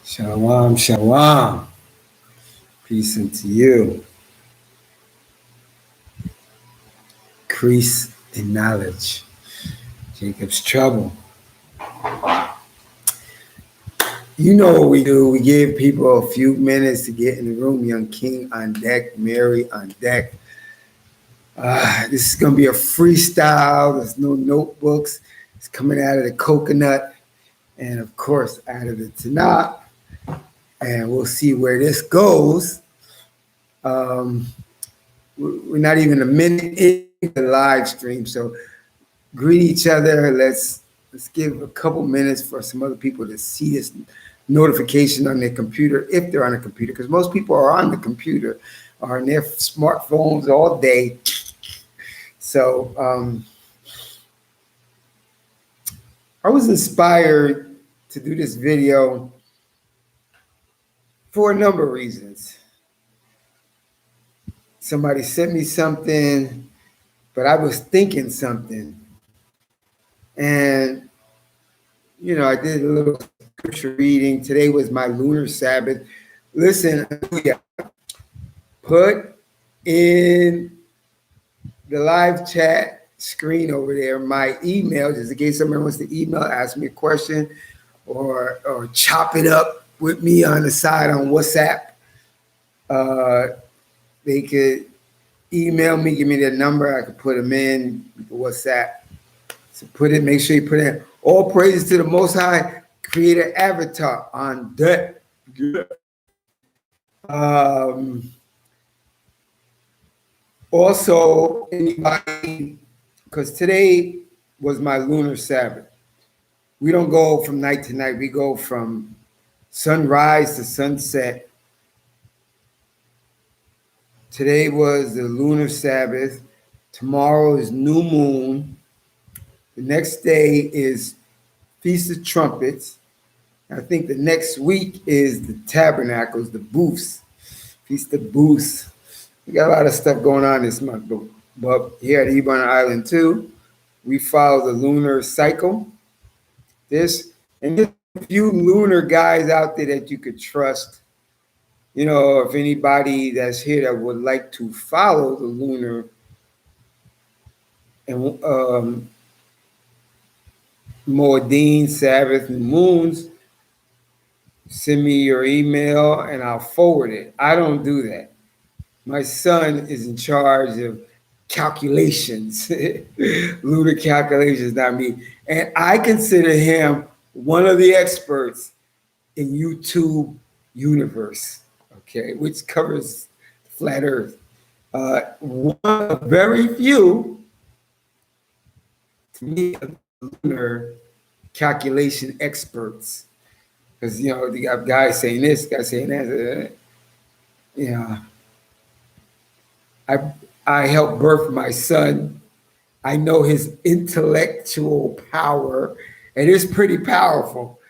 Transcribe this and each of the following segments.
Shalom, shalom. Peace unto you. Increase in knowledge. Jacob's trouble. You know what we do. We give people a few minutes to get in the room. Young King on deck, Mary on deck. This is going to be a freestyle. There's no notebooks. It's coming out of the coconut and, of course, out of the Tanakh. And we'll see where this goes. We're not even a minute in the live stream, so greet each other. Let's give a couple minutes for some other people to see this notification on their computer, if they're on a computer, because most people are on the computer, are on their smartphones all day. So I was inspired to do this video for a number of reasons. Somebody sent me something, but I was thinking something. And, you know, I did a little scripture reading. Today was my lunar Sabbath. Listen, put in the live chat screen over there my email, just in case someone wants to email, ask me a question, or chop it up with me on the side on WhatsApp. They could email me, give me their number. I could put them in WhatsApp. So make sure you put in all praises to the Most High, create an avatar on deck. Also, anybody, because today was my lunar Sabbath. We don't go from night to night. We go from sunrise to sunset. Today was the lunar Sabbath. Tomorrow is new moon. The next day is Feast of Trumpets. I think the next week is the Tabernacles, the Booths, Feast of Booths. We got a lot of stuff going on this month, but here at Ebon Island too, we follow the lunar cycle. There's a few lunar guys out there that you could trust. You know, if anybody that's here that would like to follow the lunar and Moedim, Sabbath, and moons, send me your email and I'll forward it. I don't do that. My son is in charge of calculations, lunar calculations, not me. And I consider him one of the experts in YouTube universe, okay, which covers flat Earth. One of very few, to me, lunar calculation experts. Because, you know, you got guys saying this, guys saying that. I helped birth my son. I know his intellectual power, and it's pretty powerful.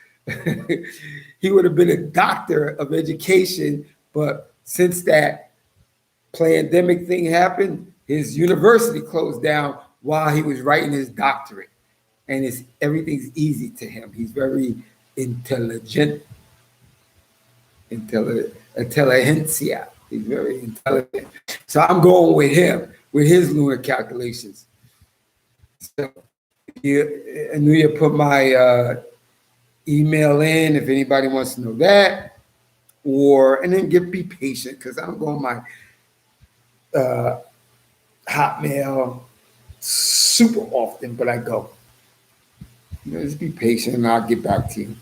He would have been a doctor of education, but since that pandemic thing happened, his university closed down while he was writing his doctorate. And everything's easy to him. He's very intelligent. Intelligentsia. He's very intelligent. So I'm going with him, with his lunar calculations. So I knew you put my email in if anybody wants to know that. And then be patient, because I'm going my Hotmail super often, but I go. You know, just be patient and I'll get back to you.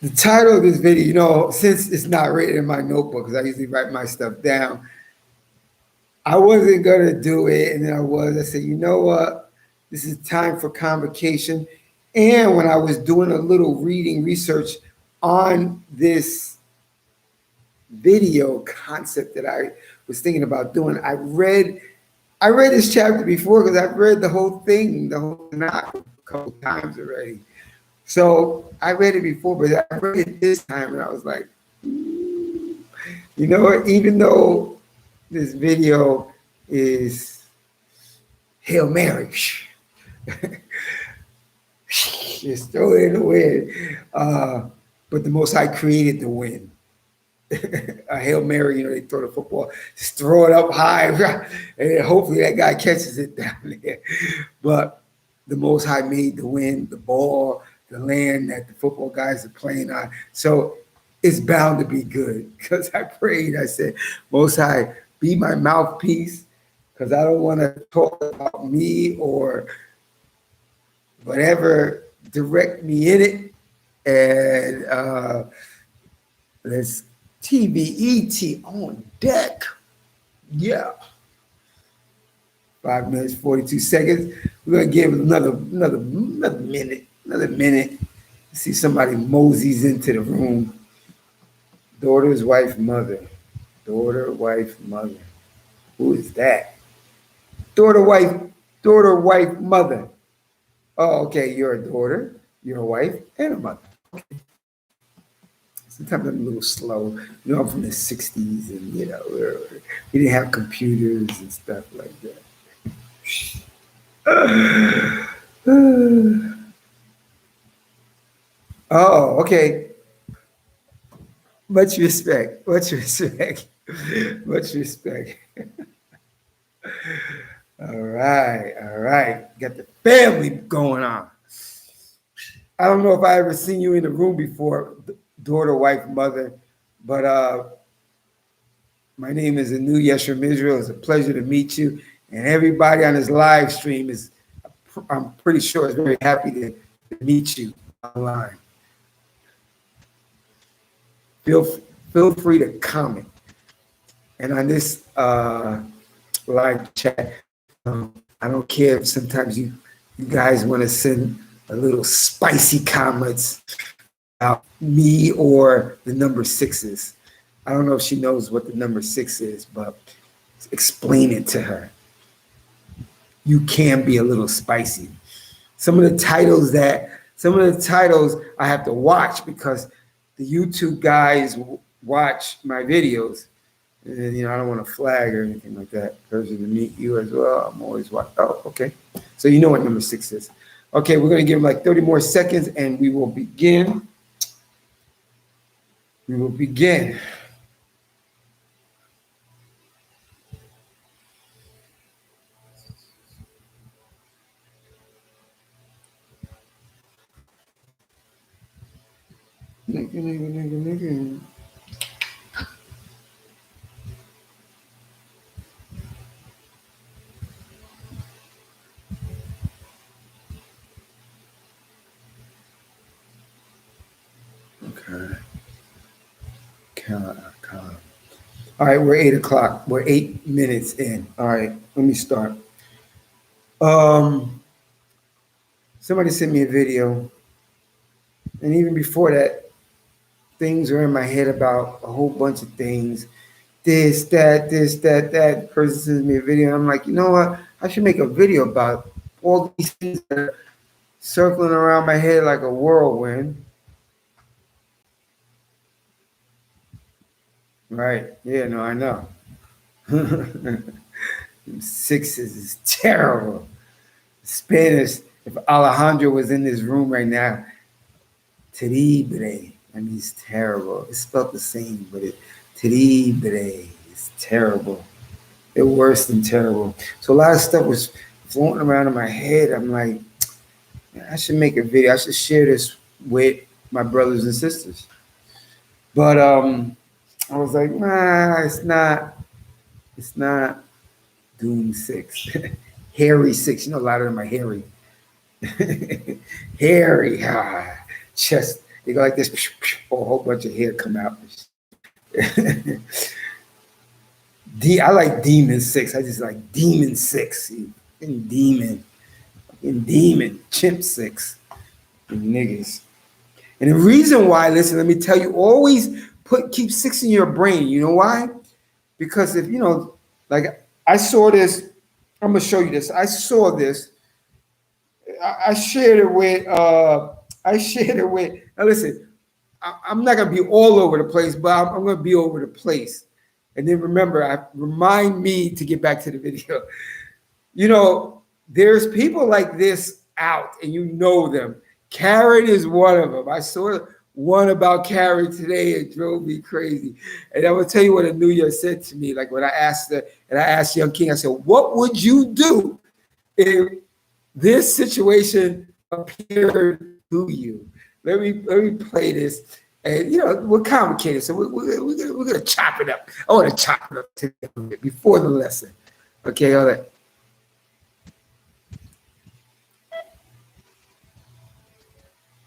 The title of this video, you know, since it's not written in my notebook, because I usually write my stuff down, I wasn't going to do it. And then I said, you know what? This is time for convocation. And when I was doing a little research on this video concept that I was thinking about doing, I read this chapter before, because I've read the whole thing, not a couple times already. So I read it before, but I read it this time, and I was like, you know what? Even though this video is Hail Mary. Just throw it in the wind. But the Most High created the wind. A Hail Mary, they throw the football, just throw it up high, and hopefully that guy catches it down there. But the Most High made the wind, the ball, the land that the football guys are playing on. So it's bound to be good because I prayed. I said, Most High, be my mouthpiece because I don't want to talk about me or whatever, direct me in it. And let's TBET on deck. Yeah. 5 minutes, 42 seconds. We're gonna give it another minute. See somebody moseys into the room. Daughter's wife, mother. Daughter, wife, mother. Who is that? Daughter, wife, mother. Oh, okay. You're a daughter, you're a wife, and a mother. Okay. Sometimes I'm a little slow. I'm from the 60s and, we didn't have computers and stuff like that. Oh, okay. Much respect. Much respect. Much respect. All right. All right. Got the family going on. I don't know if I ever seen you in the room before, daughter, wife, mother, but my name is i.s.u.p.k. Israel. It's a pleasure to meet you. And everybody on this live stream I'm pretty sure is very happy to meet you online. Feel free to comment. And on this live chat, I don't care if sometimes you guys want to send a little spicy comments about me or the number 6s. I don't know if she knows what the number 6 is, but explain it to her. You can be a little spicy. Some of the titles I have to watch because the YouTube guys watch my videos. And, I don't want to flag or anything like that. Pleasure to meet you as well. I'm always watching. Oh, okay. So you know what number 6 is. Okay, we're going to give them like 30 more seconds and we will begin. Nigga. Okay. All right, we're 8 o'clock. We're 8 minutes in. All right, let me start. Somebody sent me a video, and even before that, things are in my head about a whole bunch of things. This, that. The person sends me a video, and I'm like, you know what? I should make a video about all these things that are circling around my head like a whirlwind. Right. Yeah, no, I know. 6s is terrible. Spanish, if Alejandro was in this room right now, terrible. I mean, it's terrible. It's spelled the same, but terrible is terrible. It's worse than terrible. So a lot of stuff was floating around in my head. I'm like, I should make a video. I should share this with my brothers and sisters. But I was like, nah, it's not Doom 6. Hairy 6. A lot of them are hairy. Hairy, chest. They go like this, a whole bunch of hair come out. I like Demon 6. I just like Demon 6. Demon. Chimp 6. Niggas. And the reason why, listen, let me tell you, always keep 6 in your brain. You know why? Because if, like I saw this, I'm going to show you this. I saw this. I shared it with, now listen, I'm not going to be all over the place, but I'm going to be over the place. And then remember, remind me to get back to the video. there's people like this out, and you know them. Karen is one of them. I saw one about Karen today. It drove me crazy. And I will tell you what Anuya said to me. Like when I asked her, and I asked Young King, I said, "What would you do if this situation appeared to you?" Let me play this. And we're complicated, so we're gonna chop it up. I want to chop it up today before the lesson. Okay, all right.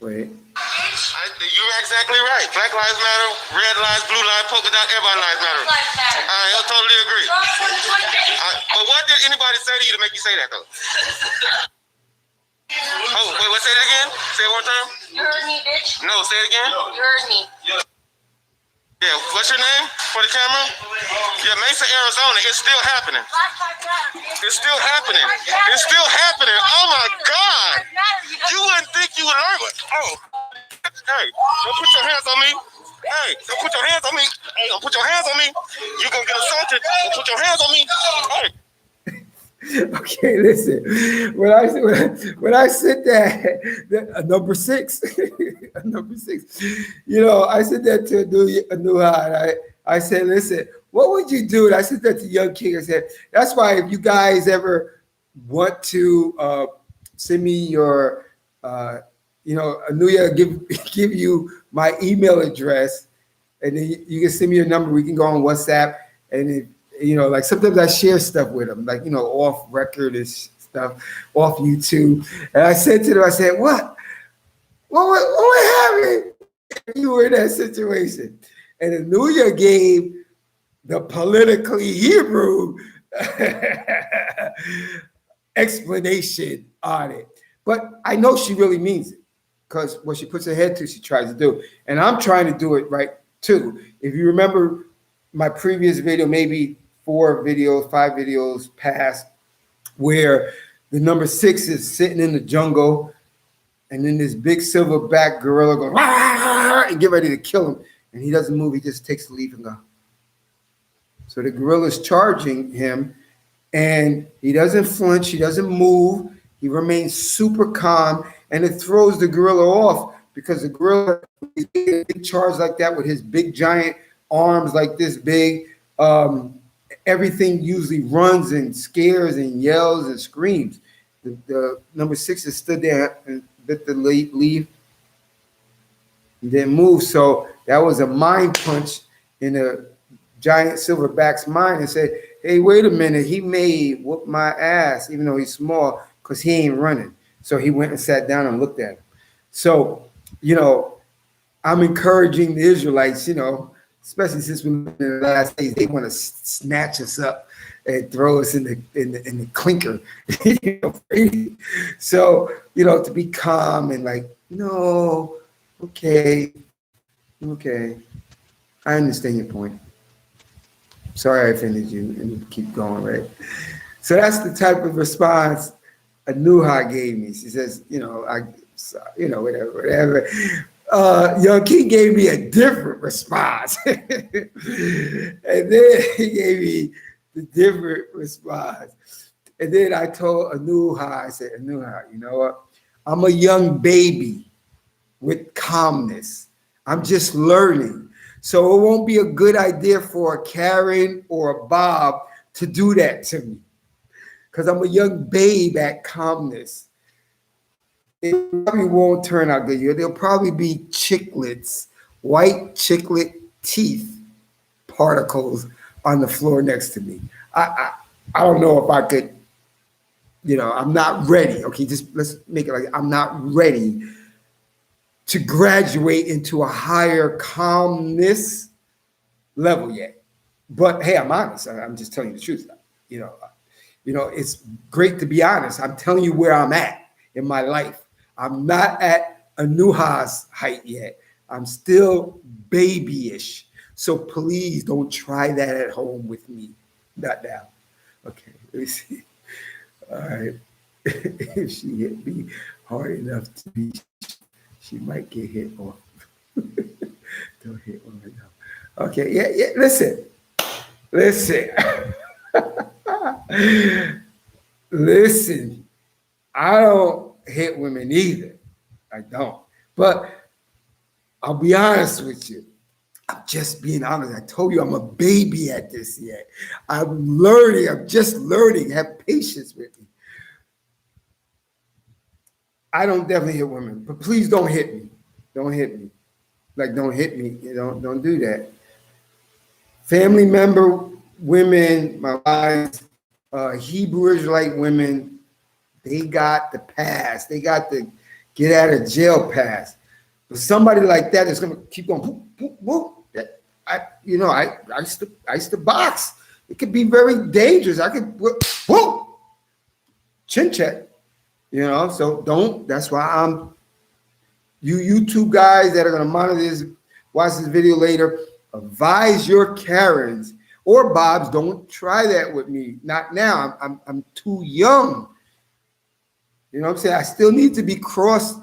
Wait. You're exactly right. Black lives matter, red lives, blue lives, polka dot, everybody lives matter. I totally agree. But what did anybody say to you to make you say that, though? Oh, wait, what? Say it again? Say it one time? You heard me, bitch. No, say it again? You heard me. Yeah, what's your name for the camera? Yeah, Mesa, Arizona. It's still happening. It's still happening. It's still happening. Oh, my God. You wouldn't think you would learn it. Oh. Hey, don't put your hands on me. Hey, don't put your hands on me. Hey, don't put your hands on me. You're going to get assaulted. Don't put your hands on me. Hey. Okay, listen. When I said that number six, number six, I said that to Anuha, and I said, listen, what would you do? And I said that to Young King. I said, that's why if you guys ever want to send me your, Anuya give you my email address, and then you can send me your number. We can go on WhatsApp, and if, like sometimes I share stuff with them, like, off record and stuff, off YouTube. And I said to them, I said, what would happen if you were in that situation? And Anuya gave the politically Hebrew explanation on it. But I know she really means it, because what she puts her head to, she tries to do. And I'm trying to do it right too. If you remember my previous video, maybe 5 videos past, where the number 6 is sitting in the jungle, and then this big silverback gorilla goes and get ready to kill him, and he doesn't move. He just takes the leaf and go. So the gorilla's charging him, and he doesn't flinch. He doesn't move. He remains super calm, and it throws the gorilla off, because the gorilla is a big charge like that with his big giant arms like this big. Everything usually runs and scares and yells and screams. The number 6 is stood there and bit the leaf and didn't move. So that was a mind punch in a giant silverback's mind, and said, hey, wait a minute, he may whoop my ass, even though he's small, because he ain't running. So he went and sat down and looked at him. So, I'm encouraging the Israelites, especially since we're in the last days, they want to snatch us up and throw us in the clinker. So, to be calm and like, no, okay, I understand your point. Sorry I offended you, and keep going, right? So that's the type of response Anuha gave me. She says, whatever. Young King gave me a different response. And then he gave me the different response. And then I told Anuha, I said, Anuha, you know what? I'm a young baby with calmness. I'm just learning. So it won't be a good idea for a Karen or a Bob to do that to me, because I'm a young babe at calmness. It probably won't turn out good. There'll probably be chiclets, white chiclet teeth particles on the floor next to me. I don't know if I could, I'm not ready. Okay, just let's make it like I'm not ready to graduate into a higher calmness level yet. But hey, I'm honest. I'm just telling you the truth. It's great to be honest. I'm telling you where I'm at in my life. I'm not at Anuha's height yet. I'm still babyish. So please don't try that at home with me. Not now. Okay, let me see. All right. If she hit me hard enough to be, she might get hit off. Don't hit one right now. Okay, yeah. Listen. Listen. I don't hit women either. I don't. But I'll be honest with you. I'm just being honest. I told you I'm a baby at this yet. I'm learning. I'm just learning. Have patience with me. I don't definitely hit women, but please don't hit me. Don't hit me. Like don't hit me. You don't do that. Family member women, my wives, Hebrew Israelite women, they got the pass. They got the get out of jail pass. But somebody like that is gonna keep going. Whoop, whoop, whoop. I used to box. It could be very dangerous. I could whoop, chin check. So don't. That's why you YouTube guys that are gonna monitor this, watch this video later. Advise your Karens or Bobs. Don't try that with me. Not now. I'm too young. You know what I'm saying? I still need to be crossed,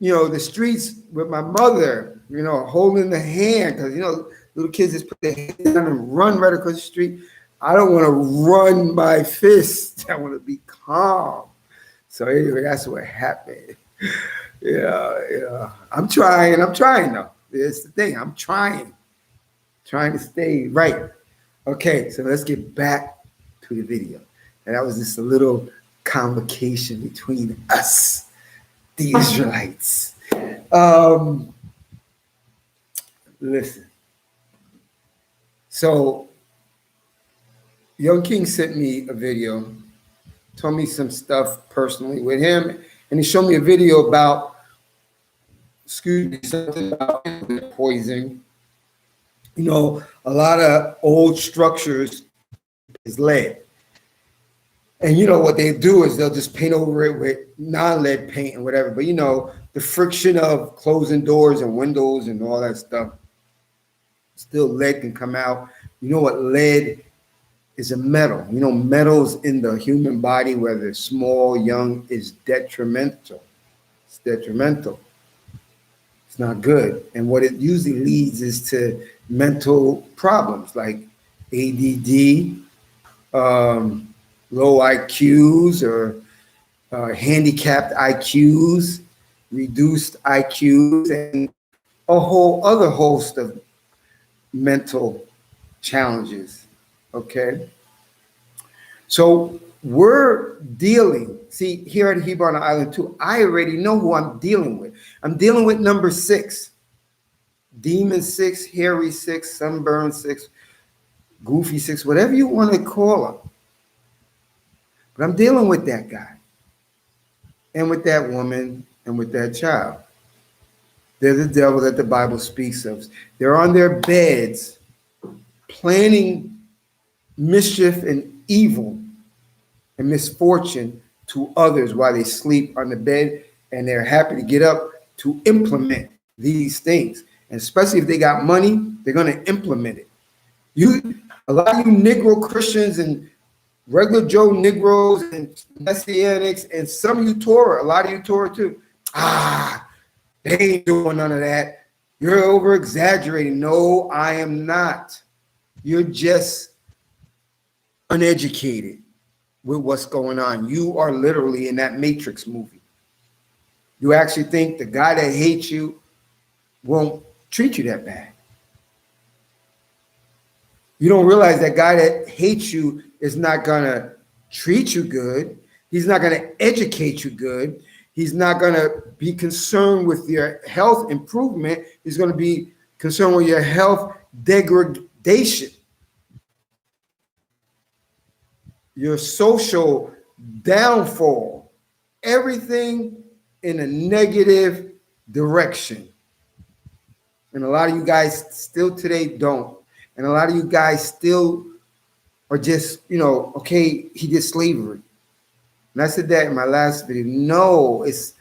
the streets with my mother, holding the hand. Because, little kids just put their hand down and run right across the street. I don't want to run my fist. I want to be calm. So anyway, that's what happened. I'm trying though. It's the thing. I'm trying to stay right. Okay, so let's get back to the video. And that was just a little convocation between us, the Israelites. Listen. So, Young King sent me a video, told me some stuff personally with him, and he showed me a video about, something about poison. A lot of old structures is lead. And what they do is they'll just paint over it with non-lead paint and whatever. But the friction of closing doors and windows and all that stuff, still lead can come out. You know what lead is? A metal. Metals in the human body, whether it's small, young, is detrimental. It's detrimental. It's not good. And what it usually leads is to mental problems like ADD, low IQs or handicapped IQs, reduced IQs, and a whole other host of mental challenges. Okay? So we're dealing, see, here at Hebrew on the Island too, I already know who I'm dealing with. I'm dealing with number 6. Demon 6, Hairy 6, Sunburn 6, Goofy 6, whatever you want to call him. But I'm dealing with that guy and with that woman and with that child. They're the devil that the Bible speaks of. They're on their beds planning mischief and evil and misfortune to others while they sleep on the bed, and they're happy to get up to implement these things. And especially if they got money, they're going to implement it. A lot of you Negro Christians and regular Joe Negroes and Messianics, and some of you Torah, a lot of you Torah too. They ain't doing none of that. You're over exaggerating. No, I am not. You're just uneducated with what's going on. You are literally in that Matrix movie. You actually think the guy that hates you won't treat you that bad. You don't realize that guy that hates you is not going to treat you good. He's not going to educate you good. He's not going to be concerned with your health improvement. He's going to be concerned with your health degradation, your social downfall, everything in a negative direction. And a lot of you guys still today don't. And a lot of you guys still are just, okay, he did slavery. And I said that in my last video. No, it's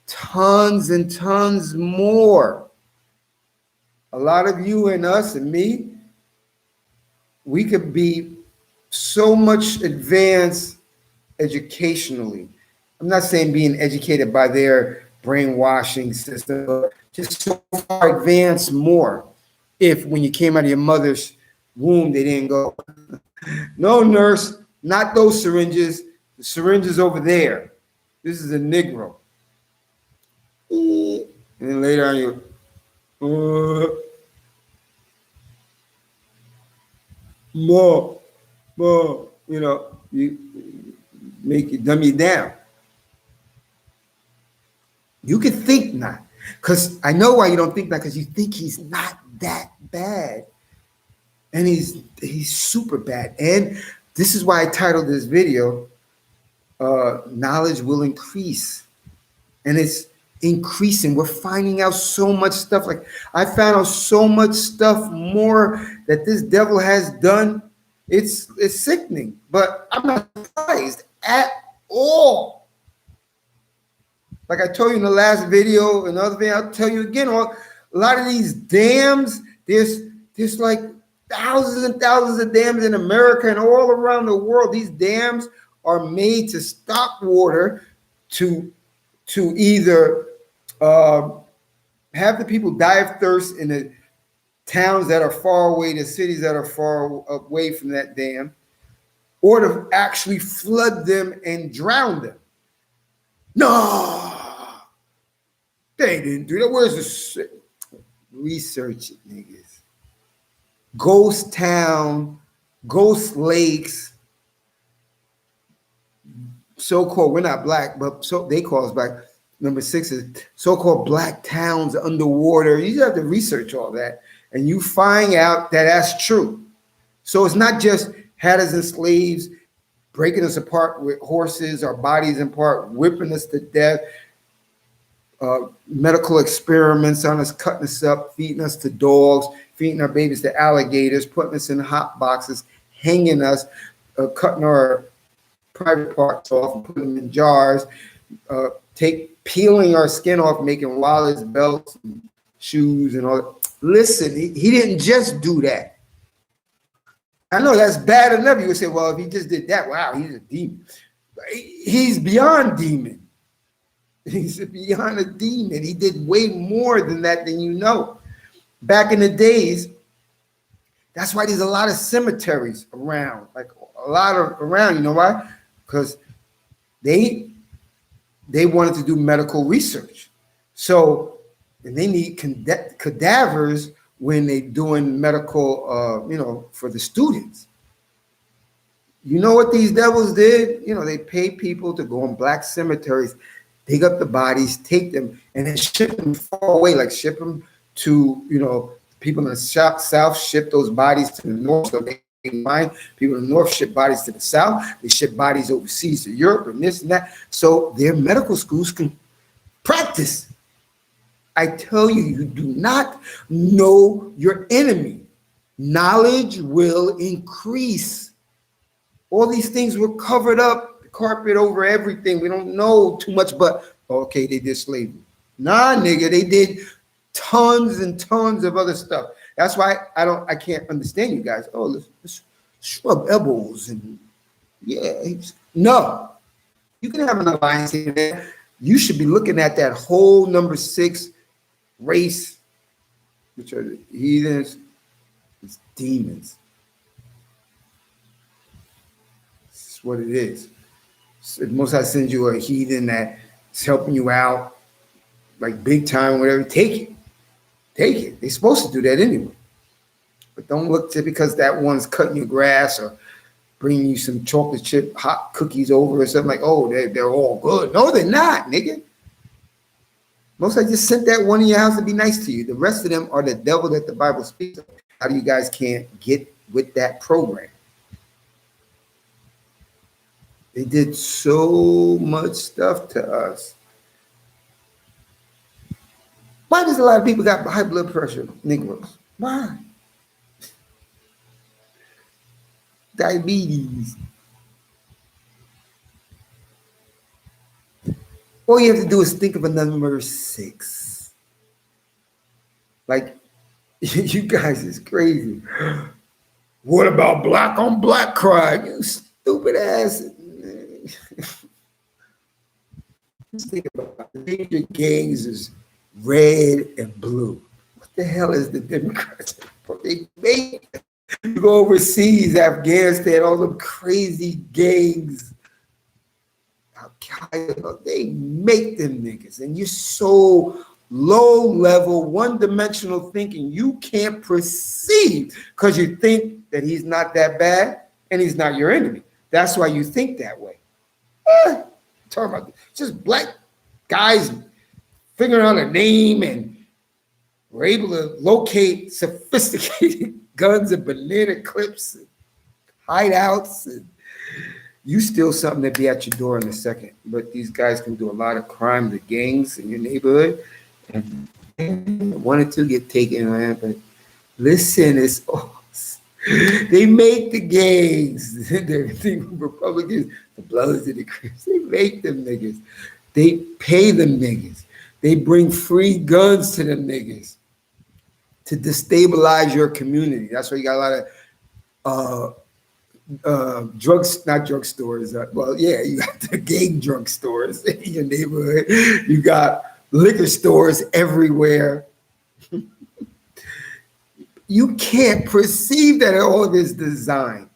tons and tons more. A lot of you and us and me, we could be so much advanced educationally. I'm not saying being educated by their brainwashing system, but just so far advanced more. If when you came out of your mother's womb, they didn't go, no nurse, not those syringes, The syringe is over there. This is a Negro. And then later on, you more, more, you make it dumb you down. You can think not. Because I know why you don't think that, because you think he's not that bad. And he's super bad. And this is why I titled this video, Knowledge Will Increase. And it's increasing. We're finding out so much stuff. Like, I found out so much stuff more that this devil has done. It's sickening. But I'm not surprised at all. Like I told you in the last video, another video, I'll tell you again, a lot of these dams, there's like thousands and thousands of dams in America and all around the world. These dams are made to stop water, to either have the people die of thirst in the towns that are far away, the cities that are far away from that dam, or to actually flood them and drown them. No, they didn't do that. Where's the research it, niggas? Ghost town, ghost lakes, so-called, we're not black, but so they call us black. Number 6 is so-called black towns underwater. You have to research all that, and you find out that that's true. So it's not just had us as slaves, breaking us apart with horses, our bodies apart, whipping us to death, medical experiments on us, cutting us up, feeding us to dogs, feeding our babies to alligators, putting us in hot boxes, hanging us, cutting our private parts off and putting them in jars, peeling our skin off, making wallets, belts, and shoes, and all that. Listen, he didn't just do that. I know that's bad enough. You would say, well, if he just did that, wow, he's a demon. He's beyond demon. He's beyond a demon. He did way more than that than you know. Back in the days, that's why there's a lot of cemeteries around, like a lot of around. You know why? Because they wanted to do medical research. So, and they need cadavers when they're doing medical, for the students. You know what these devils did? They pay people to go in black cemeteries, dig up the bodies, take them, and then ship them far away, like ship them to, people in the south ship those bodies to the north. So they find people in the north ship bodies to the south. They ship bodies overseas to Europe and this and that. So their medical schools can practice. I tell you, you do not know your enemy. Knowledge will increase. All these things were covered up, carpet over everything. We don't know too much, but okay, they did slavery. Nah, nigga, they did tons and tons of other stuff. That's why I can't understand you guys. Oh, let's shrub elbows and no. You can have an alliance here. You should be looking at that whole number 6 race, which are the heathens, it's demons. This is what it is. So most I send you a heathen that's helping you out, like big time, whatever. Take it. They're supposed to do that anyway. But don't look to because that one's cutting your grass or bringing you some chocolate chip hot cookies over or something like, oh, they're all good. No, they're not, nigga. Most I just sent that one in your house to be nice to you. The rest of them are the devil that the Bible speaks of. How do you guys can't get with that program? They did so much stuff to us. Why does a lot of people got high blood pressure, Negroes? Why? Diabetes. All you have to do is think of a number 6. Like, you guys is crazy. What about black on black crime? You stupid ass. Just think about it. The major gangs is red and blue. What the hell is the Democrats? They make you go overseas, Afghanistan, all them crazy gangs. Al-Qaeda, they make them niggas. And you're so low level, one dimensional thinking, you can't perceive because you think that he's not that bad and he's not your enemy. That's why you think that way. Talking about just black guys figuring out a name and were able to locate sophisticated guns and banana clips and hideouts. And you steal something to be at your door in a second. But these guys can do a lot of crime, the gangs in your neighborhood. And one or two get taken, man. But listen, it's they make the gangs, the Republicans, the Bloods and the Crips, they make them niggas. They pay them niggas. They bring free guns to them niggas to destabilize your community. That's why you got a lot of drugs, not drugstores. Well, yeah, you got the gang drugstores in your neighborhood. You got liquor stores everywhere. You can't perceive that all of it is designed.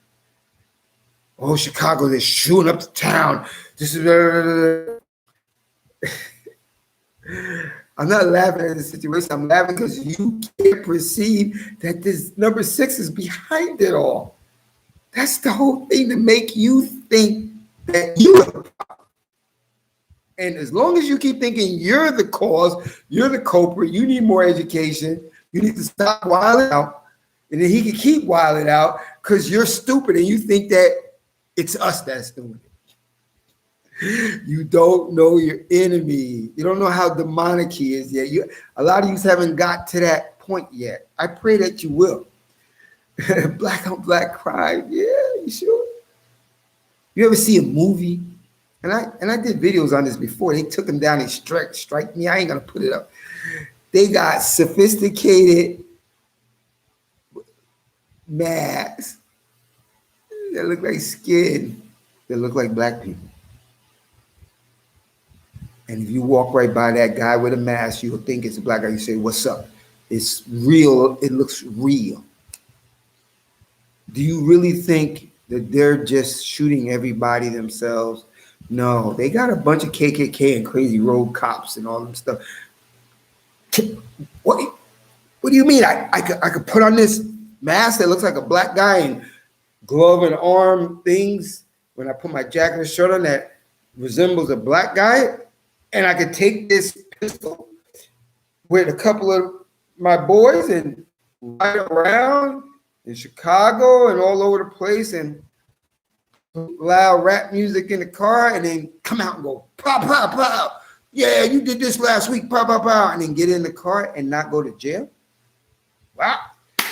Oh, Chicago, they're shooting up the town. This is. I'm not laughing at the situation. I'm laughing because you can't perceive that this number 6 is behind it all. That's the whole thing, to make you think that you are the problem. And as long as you keep thinking you're the cause, you're the culprit, you need more education, you need to stop wilding out, and then he can keep wilding out because you're stupid and you think that it's us that's doing it. You don't know your enemy. You don't know how demonic he is yet. A lot of you haven't got to that point yet. I pray that you will. Black on black crime. Yeah, you sure? You ever see a movie? And I did videos on this before. They took him down and strike me. I ain't gonna put it up. They got sophisticated masks that look like skin that look like black people. And if you walk right by that guy with a mask, you'll think it's a black guy. You say, "What's up?" It's real. It looks real. Do you really think that they're just shooting everybody themselves? No, they got a bunch of KKK and crazy road cops and all them stuff. What do you mean? I could put on this mask that looks like a black guy and glove and arm things when I put my jacket and shirt on that resembles a black guy, and I could take this pistol with a couple of my boys and ride around in Chicago and all over the place and loud rap music in the car and then come out and go, pow, pow, pow. Yeah, you did this last week, pow, pow, pow, and then get in the car and not go to jail? Wow.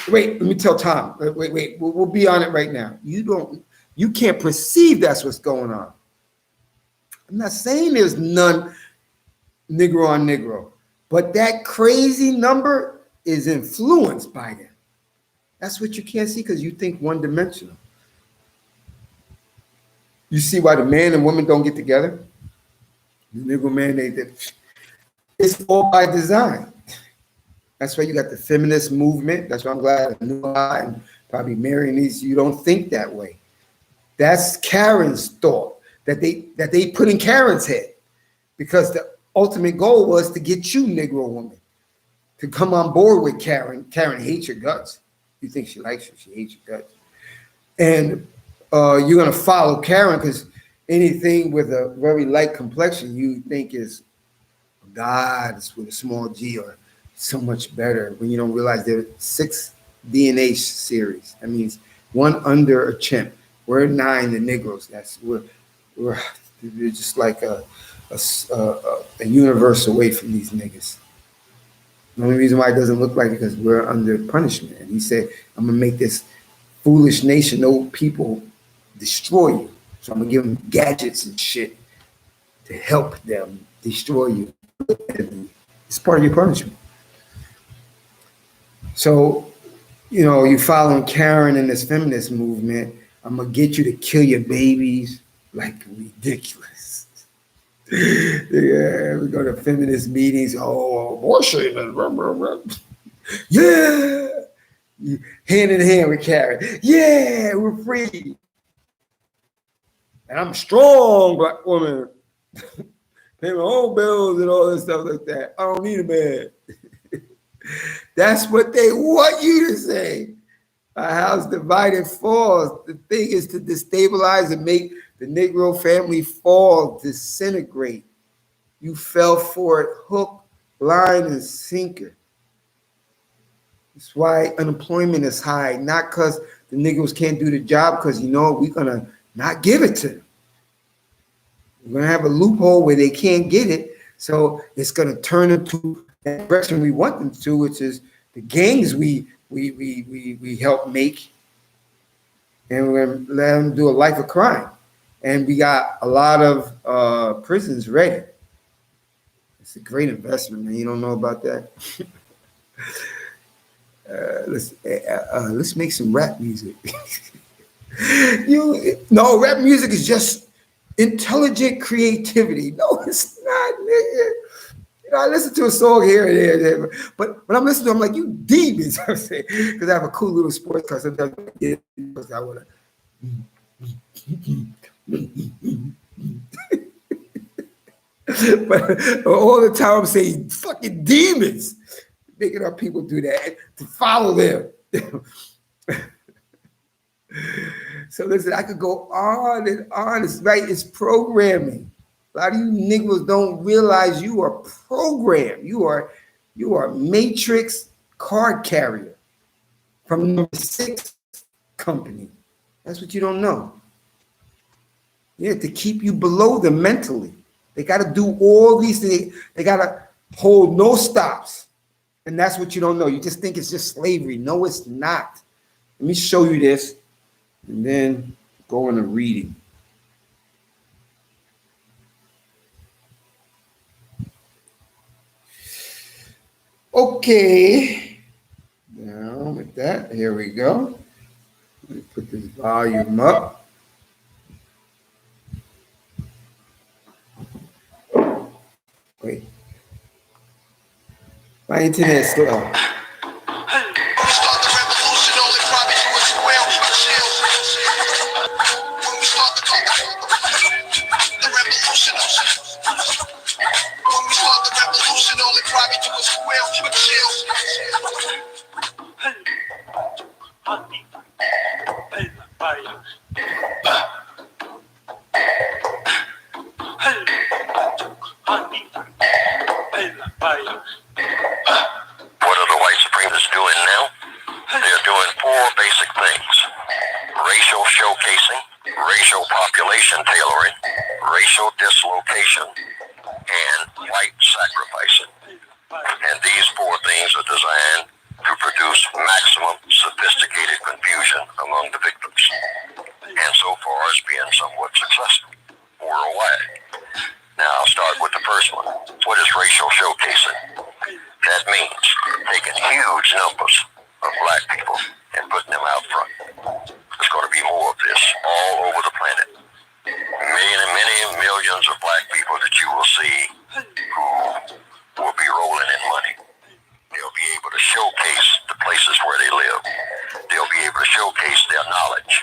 Wait, let me tell Tom. Wait, we'll be on it right now. You can't perceive that's what's going on. I'm not saying there's none Negro on Negro, but that crazy number is influenced by them. That's what you can't see because you think one-dimensional. You see why the man and woman don't get together? The Negro man, it's all by design. That's why you got the feminist movement. That's why I'm glad I knew a lot and probably marrying these. You don't think that way. That's Karen's thought that they put in Karen's head, because the ultimate goal was to get you, Negro woman, to come on board with Karen. Karen hates your guts. You think she likes you, she hates your guts. And you're gonna follow Karen because anything with a very light complexion you think is God's with a small G or so much better, when you don't realize there are 6 DNA series. That means 1 under a chimp. We're 9 the Negroes. We're just like a universe away from these niggas. The only reason why it doesn't look like it because we're under punishment. And he said, I'm gonna make this foolish nation, old people, destroy you. So I'm gonna give them gadgets and shit to help them destroy you. It's part of your punishment. So, you following Karen in this feminist movement. I'm gonna get you to kill your babies, like ridiculous. Yeah, we go to feminist meetings. Oh, abortion. Yeah, hand in hand with Karen. Yeah, we're free. And I'm a strong black woman. Pay my own bills and all this stuff like that. I don't need a man. That's what they want you to say. A house divided falls. The thing is to destabilize and make the Negro family fall, disintegrate. You fell for it, hook, line, and sinker. That's why unemployment is high, not because the Negroes can't do the job, because we're gonna not give it to them. We're gonna have a loophole where they can't get it, so it's gonna turn into that direction we want them to, which is the gangs we help make, and we're gonna let them do a life of crime. And we got a lot of prisons ready. It's a great investment, man. You don't know about that? Let's make some rap music. No, rap music is just intelligent creativity. No, it's not, nigga. I listen to a song here and there, but when I'm listening to them, I'm like, you demons, I'm saying, because I have a cool little sports car. Sometimes I want to. But all the time I'm saying, fucking demons, making our people do that to follow them. So listen, I could go on and on. It's right. It's programming. A lot of you niggas don't realize you are programmed. You are Matrix card carrier from number 6 company. That's what you don't know. Yeah, to keep you below them mentally. They got to do all these things. They got to hold no stops. And that's what you don't know. You just think it's just slavery. No, it's not. Let me show you this and then go into reading. Okay. Now with that, here we go. Let me put this volume up. Wait. My internet's slow. What are the white supremacists doing now? They're doing 4 basic things: racial showcasing, racial population tailoring, racial dislocation, and white sacrificing. And these 4 things are designed to produce maximum sophisticated confusion among the victims. And so far it's been somewhat successful worldwide. Now I'll start with the first one. What is racial showcasing? That means taking huge numbers of black people and putting them out front. There's going to be more of this all over the planet. Many millions of black people that you will see who will be rolling in money. They'll be able to showcase the places where they live. They'll be able to showcase their knowledge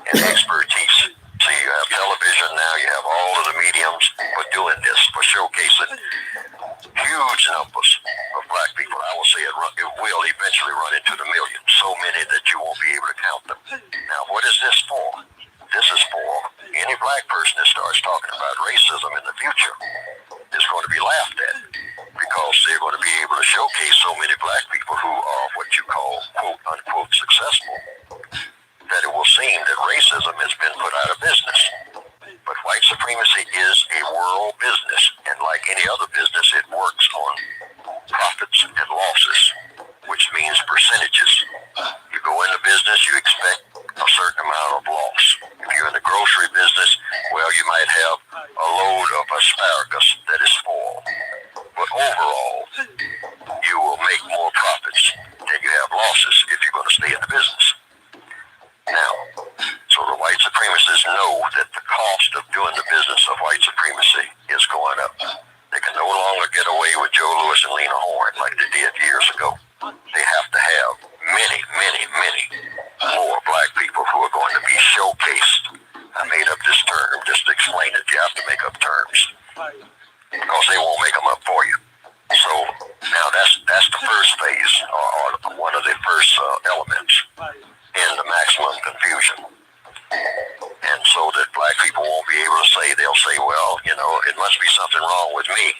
and expertise. So you have television now, you have all of the mediums for doing this, for showcasing huge numbers of black people. I will say it will eventually run into the millions, so many that you won't be able to count them. Now, what is this for? This is for any black person that starts talking about racism in the future is going to be laughed at, because they're going to be able to showcase so many black people who are what you call quote unquote successful, that it will seem that racism has been put out of business. But white supremacy is a world business, and like any other business, it works on profits and losses, which means percentages. You go into business, you expect a certain amount of loss. If you're in the grocery business, well, you might have a load of asparagus that is full. But overall, you will make more profits than you have losses if you're going to stay in the business. Now, so the white supremacists know that because they won't make them up for you. So now that's the first phase, or one of the first elements in the maximum confusion. And so that black people won't be able to say, they'll say, well, it must be something wrong with me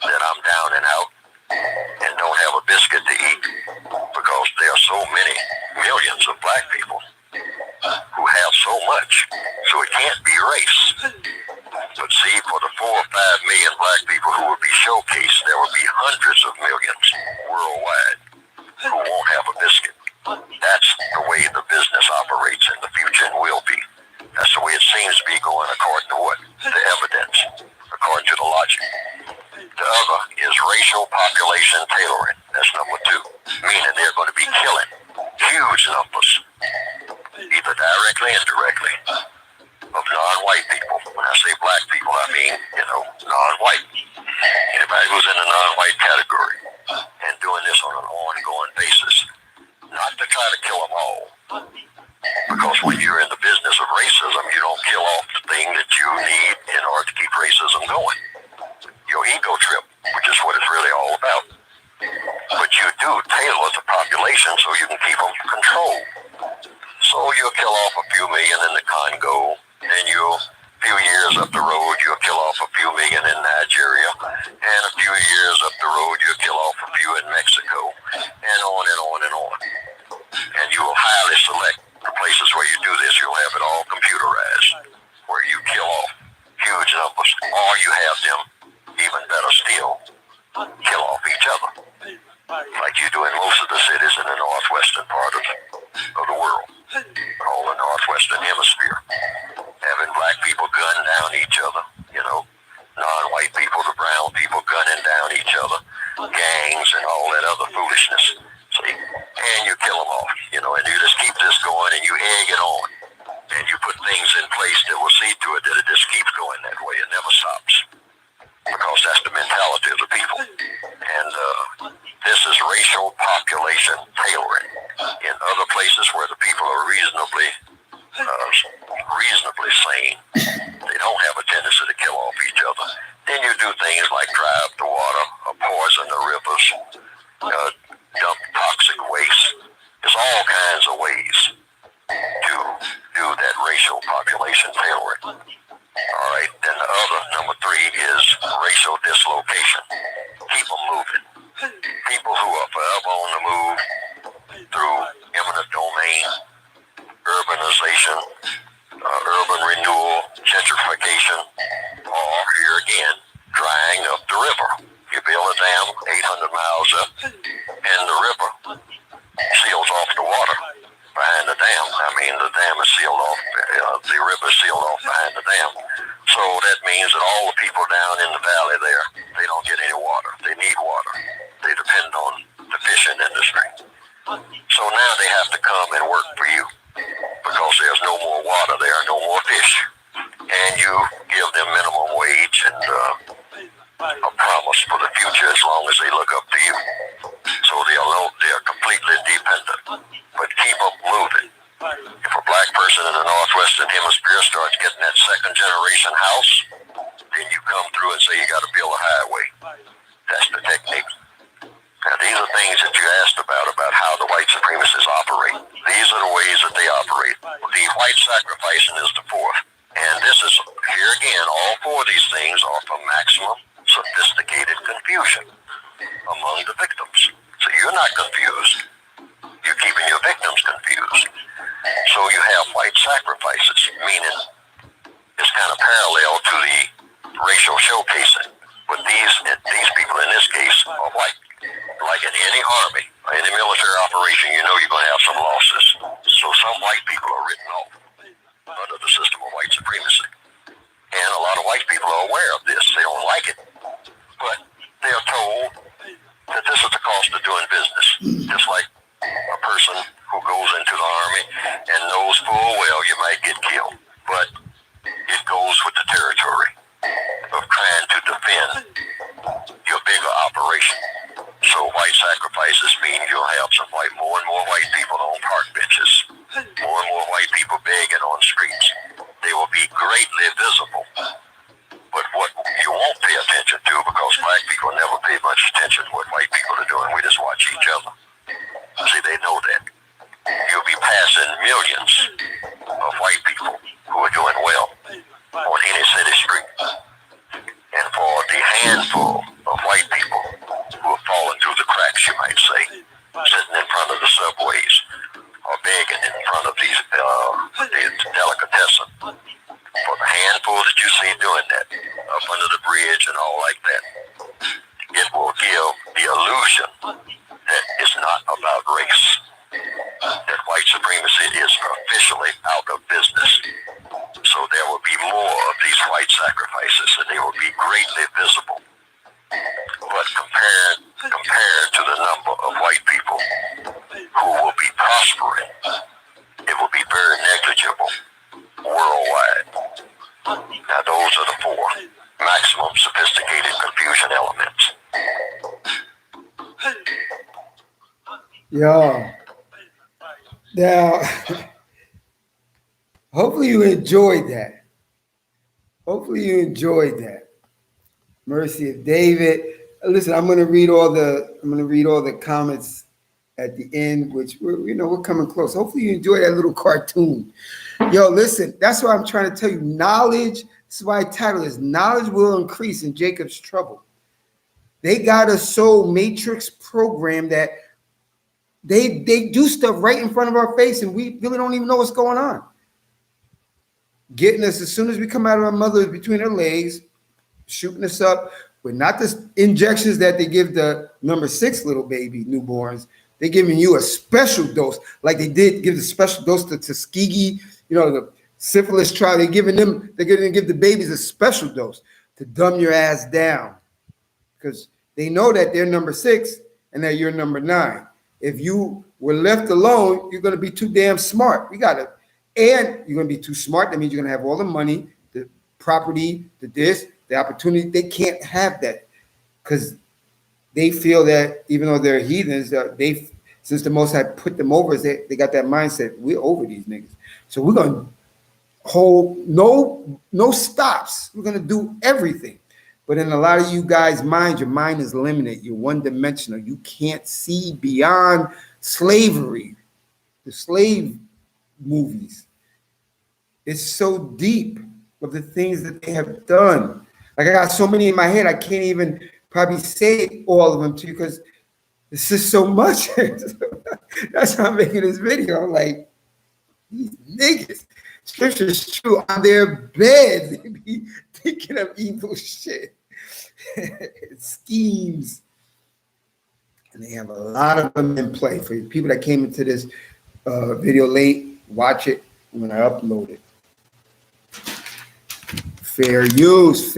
that I'm down and out and don't have a biscuit to eat, because there are so many millions of black people who have so much. So it can't be race. But see, for the 4 or 5 million black people who will be showcased, there will be hundreds of millions worldwide who won't have a biscuit. That's the way the business operates in the future and will be. That's the way it seems to be going according to what? The evidence, according to the logic. The other is racial population tailoring. That's number 2, meaning they're going to be killing huge numbers, either directly or indirectly, of non-white people. When I say black people, I mean, non-white. Anybody who's in the non-white category, and doing this on an ongoing basis. Not to try to kill them all, because when you're in the business of racism, you don't kill off the thing that you need in order to keep racism going. Your ego trip, which is what it's really all about. But you do tailor the population so you can keep them controlled. So you'll kill off a few million in the Congo, and a few years up the road, you'll kill off a few million in Nigeria, and a few years up the road, you'll kill off a few in Mexico, and on and on and on. And you will highly select the places where you do this. You'll have it all computerized, where you kill off huge numbers, or you have them, even better still, kill off each other, like you do in most of the cities in the northwestern part of the world, all the northwestern hemisphere, having black people gun down each other, non-white people, the brown people gunning down each other, gangs and all that other foolishness. See, and you kill them off, and you just keep this going, and you egg it on, and you put things in place that will see to it that it just keeps going that way. It never stops, because that's the mentality of the people. And this is racial population tailoring. In other places where the people are reasonably sane, they don't have a tendency to kill off each other. Then you do things like dry up the water, poison the rivers, dump toxic waste. There's all kinds of ways to do that racial population tailoring. All right, then the other, number 3, is racial dislocation. Keep them moving. People who are forever on the move through eminent domain, urbanization, urban renewal, gentrification, or here again, drying up the river. You build a dam 800 miles up, and the river seals off the water behind the dam. I mean, the dam is sealed off, the river is sealed off behind the dam. So that means that all the people down in the valley there, they don't get any water. They need water. They depend on the fishing industry. So now they have to come and work for you, because there's no more water there, no more fish. And you give them minimum wage and a promise for the future as long as they look up to you. So they're completely dependent. But keep them moving. If a black person in the northwestern hemisphere starts getting that second generation house, then you come through and say you got to build a highway. That's the technique. Now these are things that you asked about how the white supremacists operate. These are the ways that they operate. The white sacrificing is the 4th. And this is, here again, all 4 of these things are for maximum sophisticated confusion among the victims. So you're not confused. You're keeping your victims confused. So you have white sacrifices, meaning it's kind of parallel to the racial showcasing. But these people in this case are white. Like in any army, any military operation, you're going to have some losses. So some white people are written off under the system of white supremacy. And a lot of white people are aware of this. They don't like it. But they are told that this is the cost of doing business. Just like a person who goes into the army and knows full well you might get killed. But it goes with the territory of trying to defend your bigger operation. So white sacrifices mean you'll have more and more white people on park benches, more and more white people begging on any city street. And for the handful of white people who have fallen through the cracks, you might say, sitting in front of the subways or begging in front of these the delicatessen, for the handful that you see doing that, up under the bridge and all like that, it will give the illusion that it's not about race, that white supremacy is officially out of business. So there will be more of these white sacrifices, and they will be greatly visible. But compared to the number of white people who will be prospering, it will be very negligible worldwide. Now those are the four maximum sophisticated confusion elements. Yeah. Now, hopefully you enjoyed that. Hopefully you enjoyed that. Mercy of David. Listen, I'm gonna read all the comments at the end, which we're coming close. Hopefully you enjoy that little cartoon. Yo, listen, that's what I'm trying to tell you. Knowledge, this is why I title is Knowledge Will Increase in Jacob's Trouble. They got a soul matrix program that they do stuff right in front of our face, and we really don't even know what's going on. Getting us as soon as we come out of our mother's between her legs, shooting us up with not the injections that they give the number 6 little baby newborns. They're giving you a special dose, like they did give the special dose to Tuskegee, the syphilis trial. They're going to give the babies a special dose to dumb your ass down, because they know that they're number 6 and that you're number 9. If you were left alone, you're going to be too damn smart. And you're going to be too smart. That means you're going to have all the money, the property, the opportunity. They can't have that because they feel that even though they're heathens, since the Most High put them over, they got that mindset. We're over these niggas. So we're going to hold no stops. We're going to do everything. But in a lot of you guys' minds, your mind is limited. You're one-dimensional. You can't see beyond slavery, the slave movies. It's so deep of the things that they have done. Like I got so many in my head, I can't even probably say all of them to you because it's just so much. That's why I'm making this video. I'm like, these niggas, scripture is true, on their bed, they be thinking of evil shit. Schemes. And they have a lot of them in play. For people that came into this video late, watch it when I upload it. Fair use,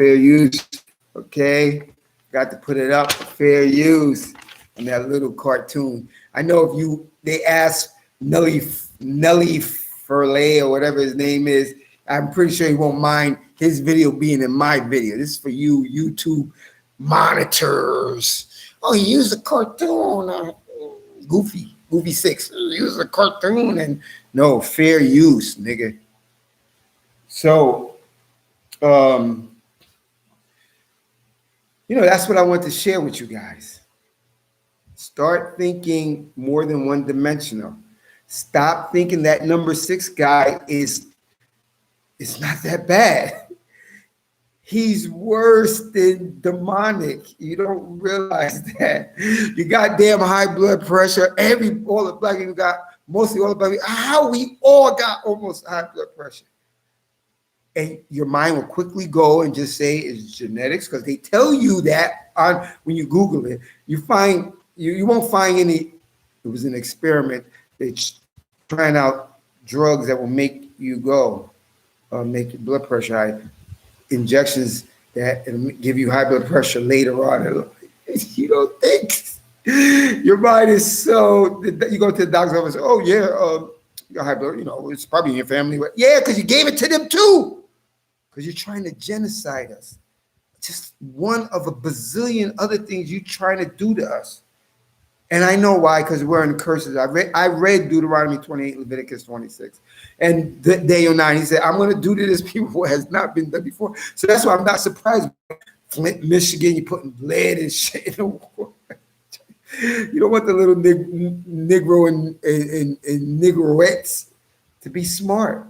okay? Got to put it up, fair use, in that little cartoon. I know they asked Nelly Furley or whatever his name is, I'm pretty sure he won't mind his video being in my video. This is for you YouTube monitors. Oh, he used a cartoon. Goofy 6. Use a cartoon. And no, fair use, nigga. So, that's what I want to share with you guys. Start thinking more than one-dimensional. Stop thinking that number 6 guy is not that bad. He's worse than demonic. You don't realize that. You got damn high blood pressure. All the black people got, mostly all the black people. How we all got almost high blood pressure. And your mind will quickly go and just say it's genetics, because they tell you that when you Google it. You won't find any. It was an experiment. They're trying out drugs that will make you make your blood pressure high. Injections that give you high blood pressure later on. You don't think your mind is so. You go to the doctor's office. Oh yeah, you got high blood. It's probably in your family. Yeah, because you gave it to them too. Because you're trying to genocide us. Just one of a bazillion other things you're trying to do to us. And I know why, because we're in curses. I read Deuteronomy 28, Leviticus 26. And day 9, he said, I'm going to do to this people what has not been done before. So that's why I'm not surprised. Flint, Michigan, you're putting lead and shit in the water. You don't want the little Negro and Negroettes to be smart.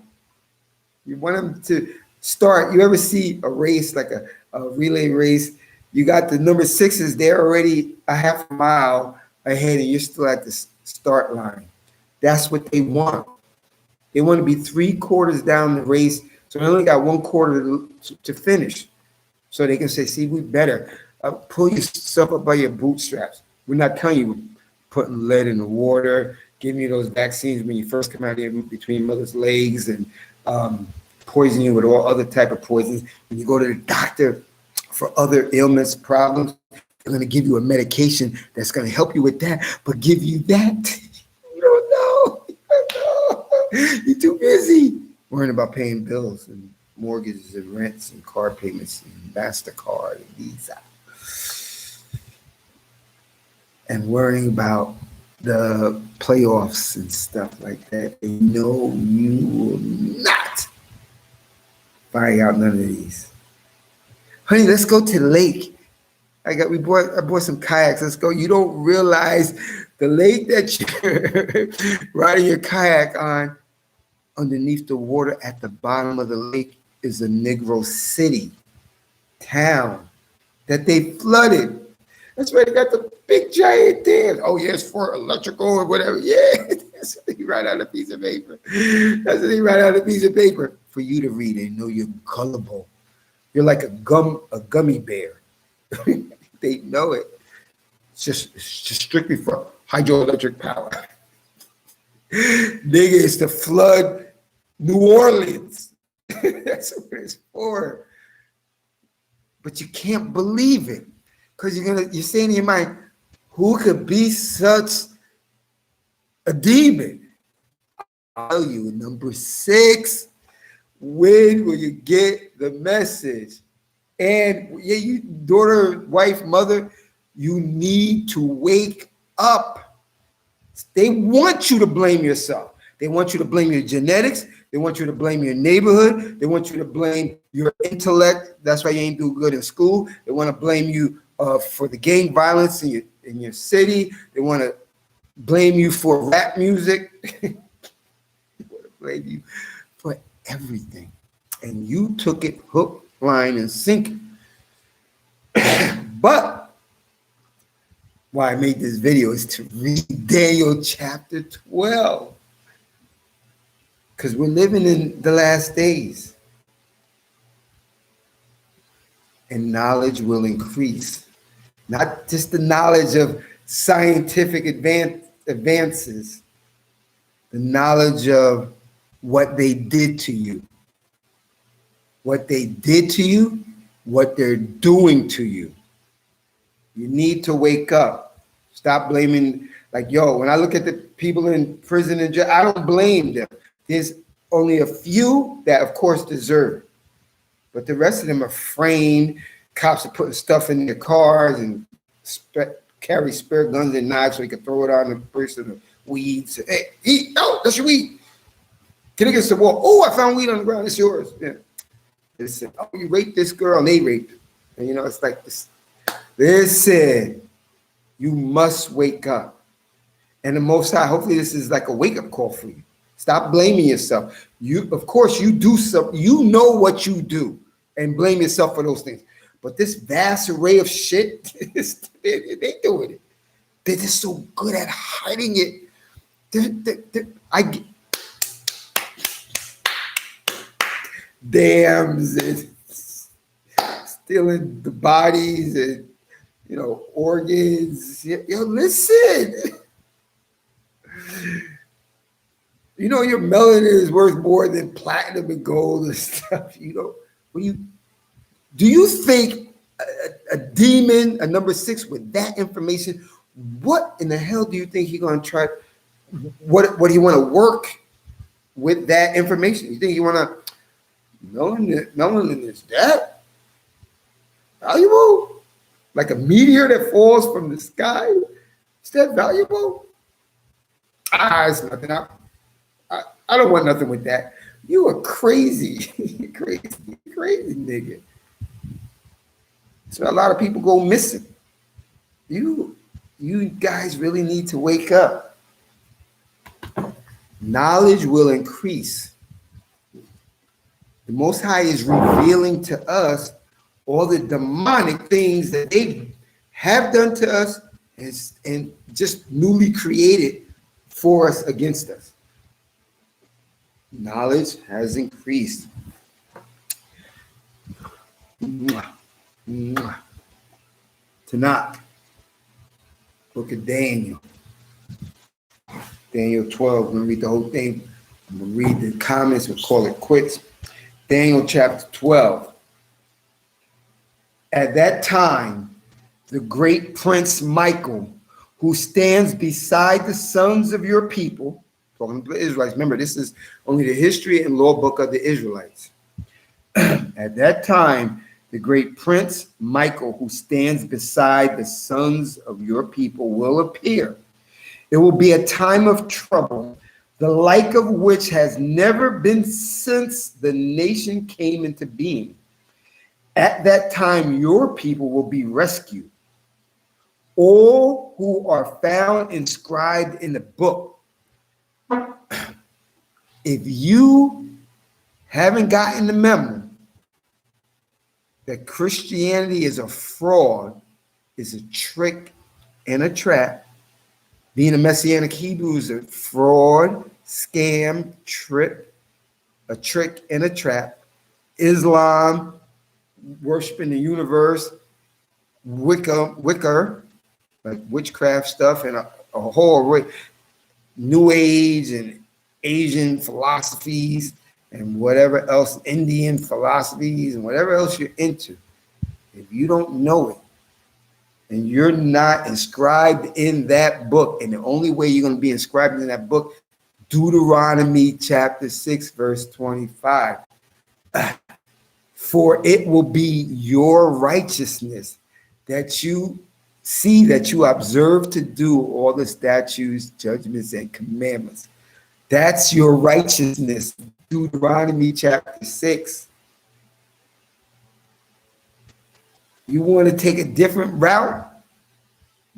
You want them to start. You ever see a race, like a relay race? You got the number sixes, they're already a half a mile ahead, and you're still at the start line. That's what they want. They want to be 3/4 down the race, so they only got 1/4 to finish. So they can say, see, we better pull yourself up by your bootstraps. We're not telling you putting lead in the water, giving you those vaccines when you first come out here between mother's legs, and poison you with all other type of poisons. When you go to the doctor for other ailments, problems, they're going to give you a medication that's going to help you with that, but give you that. You don't know. You don't know. You're too busy worrying about paying bills and mortgages and rents and car payments and MasterCard and Visa, and worrying about the playoffs and stuff like that. They know you will not find out none of these. Honey, let's go to the lake. I bought some kayaks. Let's go. You don't realize the lake that you're riding your kayak on, underneath the water at the bottom of the lake, is a Negro city town that they flooded. That's why they got the big giant dams. Oh yes, for electrical or whatever. Yeah, that's what they write on a piece of paper. That's what they write on a piece of paper for you to read and know you're gullible. You're like a gummy bear. They know it. It's just strictly for hydroelectric power. Nigga, it's to flood New Orleans. That's what it's for. But you can't believe it, because you're saying in your mind, who could be such a demon? I'll tell you, number 6. When will you get the message? And yeah, you daughter, wife, mother, you need to wake up. They want you to blame yourself. They want you to blame your genetics. They want you to blame your neighborhood. They want you to blame your intellect. That's why you ain't do good in school. They want to blame you for the gang violence in your city. They want to blame you for rap music. They want to blame you for everything. And you took it hook, line, and sinker. But why I made this video is to read Daniel chapter 12. Because we're living in the last days. And knowledge will increase. Not just the knowledge of scientific advances, the knowledge of what they did to you. What they did to you, what they're doing to you. You need to wake up. Stop blaming, like, yo, when I look at the people in prison and jail, I don't blame them. There's only a few that, of course, deserve it. But the rest of them are framed. Cops are putting stuff in their cars and carry spare guns and knives so they can throw it on the person of weed. Say, hey, eat. Oh, that's your weed. Get against the wall. Oh, I found weed on the ground. It's yours. Yeah. They said, oh, you raped this girl, and they raped her. And, it's like this. Listen, you must wake up. And the Most High, hopefully this is like a wake-up call for you. Stop blaming yourself. Of course, you do something. You know what you do, and blame yourself for those things. But this vast array of shit, they doing it. They're just so good at hiding it. Dams and stealing the bodies and organs. Yo, listen. Your melanin is worth more than platinum and gold and stuff. Do you think a demon, a number 6 with that information, what in the hell do you think he's gonna try? What do you want to work with that information? You think you want to melanin is that valuable? Like a meteor that falls from the sky? Is that valuable? It's nothing. I don't want nothing with that. You are crazy. crazy nigga. So a lot of people go missing. You guys really need to wake up. Knowledge will increase. The Most High is revealing to us all the demonic things that they have done to us and just newly created for us against us. Knowledge has increased. Mwah, mwah. Tanakh, book of Daniel. Daniel 12, I'm going to read the whole thing. I'm going to read the comments, we'll call it quits. Daniel chapter 12. At that time, the great Prince Michael, who stands beside the sons of your people, talking to the Israelites. Remember, this is only the history and law book of the Israelites. At that time, the great Prince Michael, who stands beside the sons of your people, will appear. It will be a time of trouble, the like of which has never been since the nation came into being. At that time, your people will be rescued. All who are found inscribed in the book. If you haven't gotten the memo that Christianity is a fraud, is a trick and a trap, being a Messianic Hebrew is a fraud, scam, a trick and a trap. Islam, worshiping the universe, Wicca, like witchcraft stuff, and a whole array, New Age and Asian philosophies and whatever else, Indian philosophies and whatever else you're into. If you don't know it and you're not inscribed in that book, and the only way you're going to be inscribed in that book, Deuteronomy chapter 6, verse 25. For it will be your righteousness that you see, that you observe to do all the statutes, judgments, and commandments. That's your righteousness. Deuteronomy chapter 6. You want to take a different route?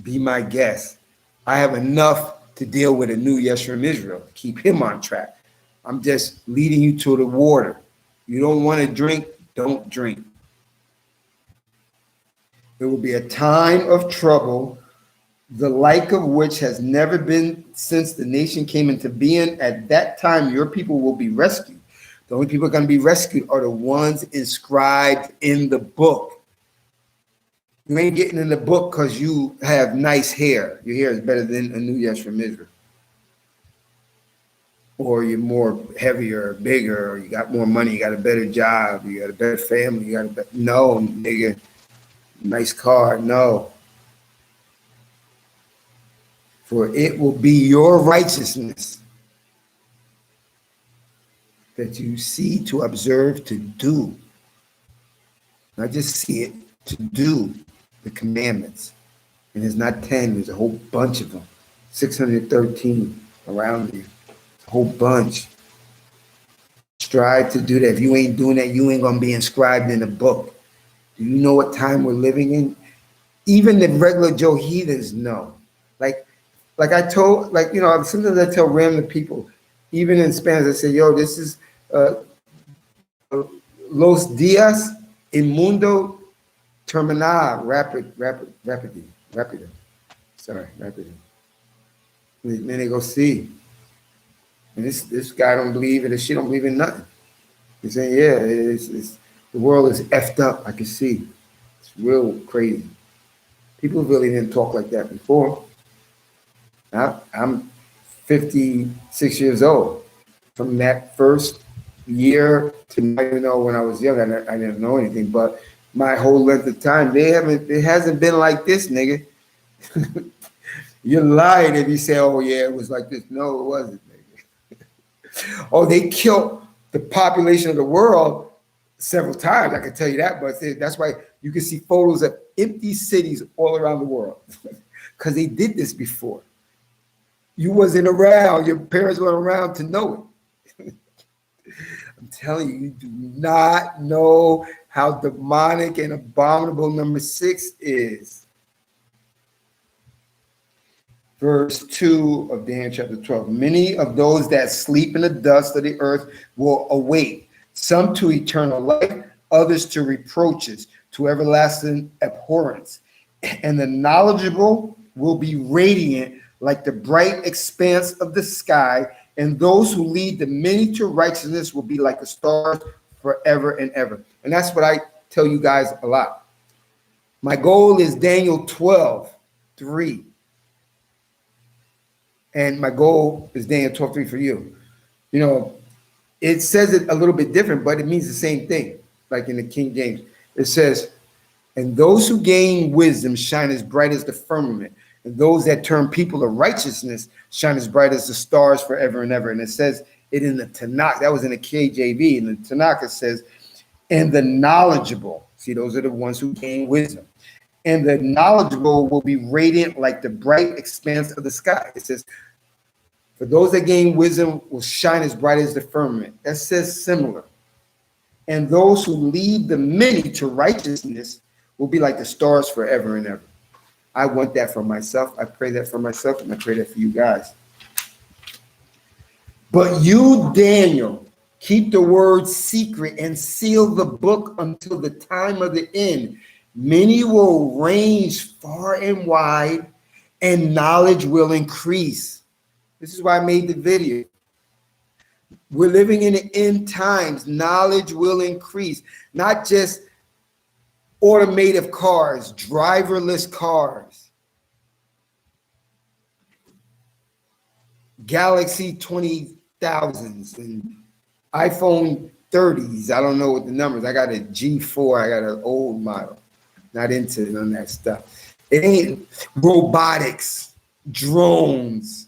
Be my guest. I have enough to deal with a new Yeshurun Israel. Keep him on track. I'm just leading you to the water. You don't want to drink, don't drink. There will be a time of trouble, the like of which has never been since the nation came into being. At that time, your people will be rescued. The only people going to be rescued are the ones inscribed in the book. You ain't getting in the book because you have nice hair. Your hair is better than a new Yeshurun Israel. Or you're more heavier, bigger, or you got more money, you got a better job, you got a better family, you got a better... No, nigga. Nice car, no. For it will be your righteousness that you see, to observe, to do. Not just see it, to do the commandments. And there's not 10, there's a whole bunch of them. 613 around you. A whole bunch. Strive to do that. If you ain't doing that, you ain't going to be inscribed in the book. Do you know what time we're living in? Even the regular Joe heathens know. Like I told, like, you know, sometimes I tell random people, even in Spanish, I say, yo, this is los días en mundo terminar rápido. Sorry, rapidly. And then they go see. And this guy don't believe it, and she don't believe in nothing. He's saying, yeah, it's the world is effed up. I can see. It's real crazy. People really didn't talk like that before. I'm 56 years old. From that first year to now, you know, when I was young, I didn't know anything. But my whole length of time, it hasn't been like this, nigga. You're lying if you say, oh yeah, it was like this. No, it wasn't, nigga. Oh, they killed the population of the world several times. I can tell you that, but that's why you can see photos of empty cities all around the world because they did this before. You wasn't around. Your parents weren't around to know it. I'm telling you, you do not know how demonic and abominable number 6 is. Verse 2 of Daniel chapter 12. Many of those that sleep in the dust of the earth will awake. some to eternal life, others to reproaches, to everlasting abhorrence. And the knowledgeable will be radiant like the bright expanse of the sky, and those who lead the many to righteousness will be like the stars forever and ever. And that's what I tell you guys a lot. My goal is Daniel 12:3. And my goal is Daniel 12:3 for you. You know, it says it a little bit different, but it means the same thing, like in the King James. It says, and those who gain wisdom shine as bright as the firmament, and those that turn people to righteousness shine as bright as the stars forever and ever. And it says it in the Tanakh. That was in the KJV. In the Tanakh, it says, and the knowledgeable, see, those are the ones who gain wisdom. And the knowledgeable will be radiant like the bright expanse of the sky. It says, for those that gain wisdom will shine as bright as the firmament. That says similar. And those who lead the many to righteousness will be like the stars forever and ever. I want that for myself. I pray that for myself, and I pray that for you guys. But you, Daniel, keep the word secret and seal the book until the time of the end. Many will range far and wide, and knowledge will increase. This is why I made the video. We're living in the end times. Knowledge will increase. Not just automated cars, driverless cars, Galaxy 20,000s and iPhone 30s. I don't know what the numbers. I got a G4. I got an old model. Not into none of that stuff. It ain't robotics, drones,